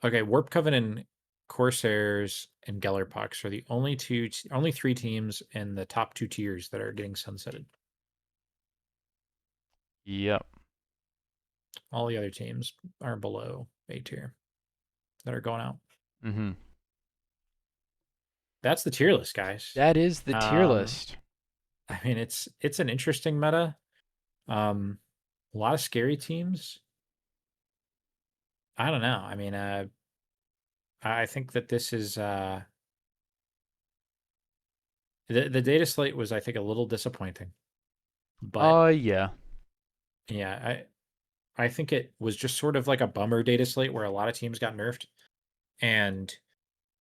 okay. Warp Coven and Corsairs and Gellerpox are the only three teams in the top two tiers that are getting sunsetted. Yep. All the other teams are below A tier that are going out. Mm-hmm. That's the tier list, guys. That is the tier Um, list. I mean, it's an interesting meta. A lot of scary teams. I don't know. I mean, I think that this is the data slate was, I think, a little disappointing. But Yeah. yeah, I think it was just sort of like a bummer data slate where a lot of teams got nerfed and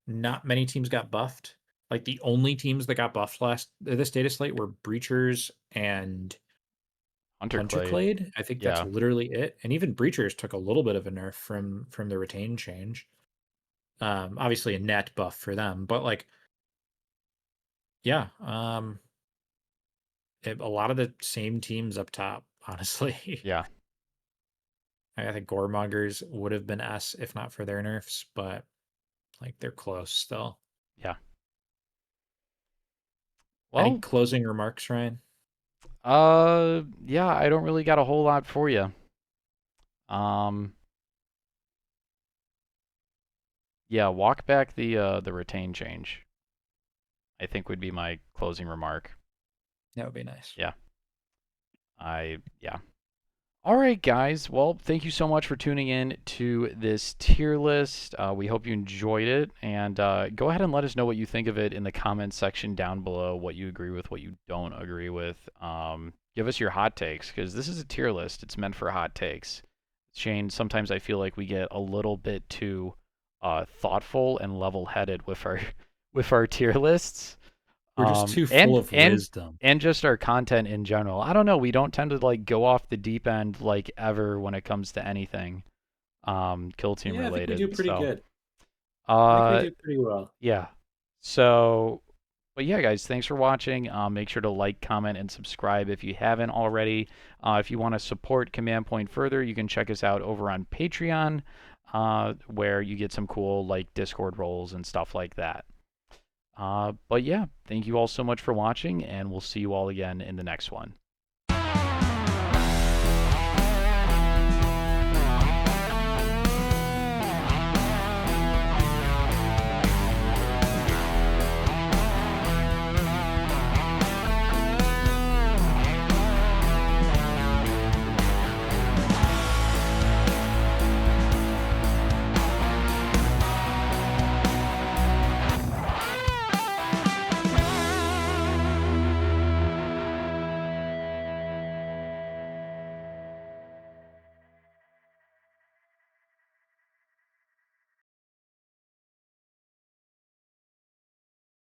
not many teams got buffed. Like the only teams that got buffed last this data slate were Breachers and Hunterclade. Hunterclade. I think that's Yeah. literally it. And even Breachers took a little bit of a nerf from the retain change. Obviously a net buff for them, but like, yeah, a lot of the same teams up top, honestly. Yeah. I think Goremongers would have been S if not for their nerfs, but like they're close still. Yeah. Any Well, closing remarks, Ryan? yeah, I don't really got a whole lot for you. Um, yeah, walk back the retain change. I think would be my closing remark. That would be nice. Yeah. Yeah. All right, guys. Well, thank you so much for tuning in to this tier list. We hope you enjoyed it, and go ahead and let us know what you think of it in the comments section down below. What you agree with, what you don't agree with. Give us your hot takes because this is a tier list. It's meant for hot takes. Shane, sometimes I feel like we get a little bit too thoughtful and level-headed with our with our tier lists. We're just too full And of wisdom. just our content in general. I don't know. We don't tend to like go off the deep end like ever when it comes to anything kill team Yeah, I think we do related. pretty So good. I think we uh do pretty well. yeah. So but yeah, guys, thanks for watching. Make sure to like, comment, and subscribe if you haven't already. If you want to support Command Point further, you can check us out over on Patreon, where you get some cool like Discord roles and stuff like that. But yeah, thank you all so much for watching, and we'll see you all again in the next one.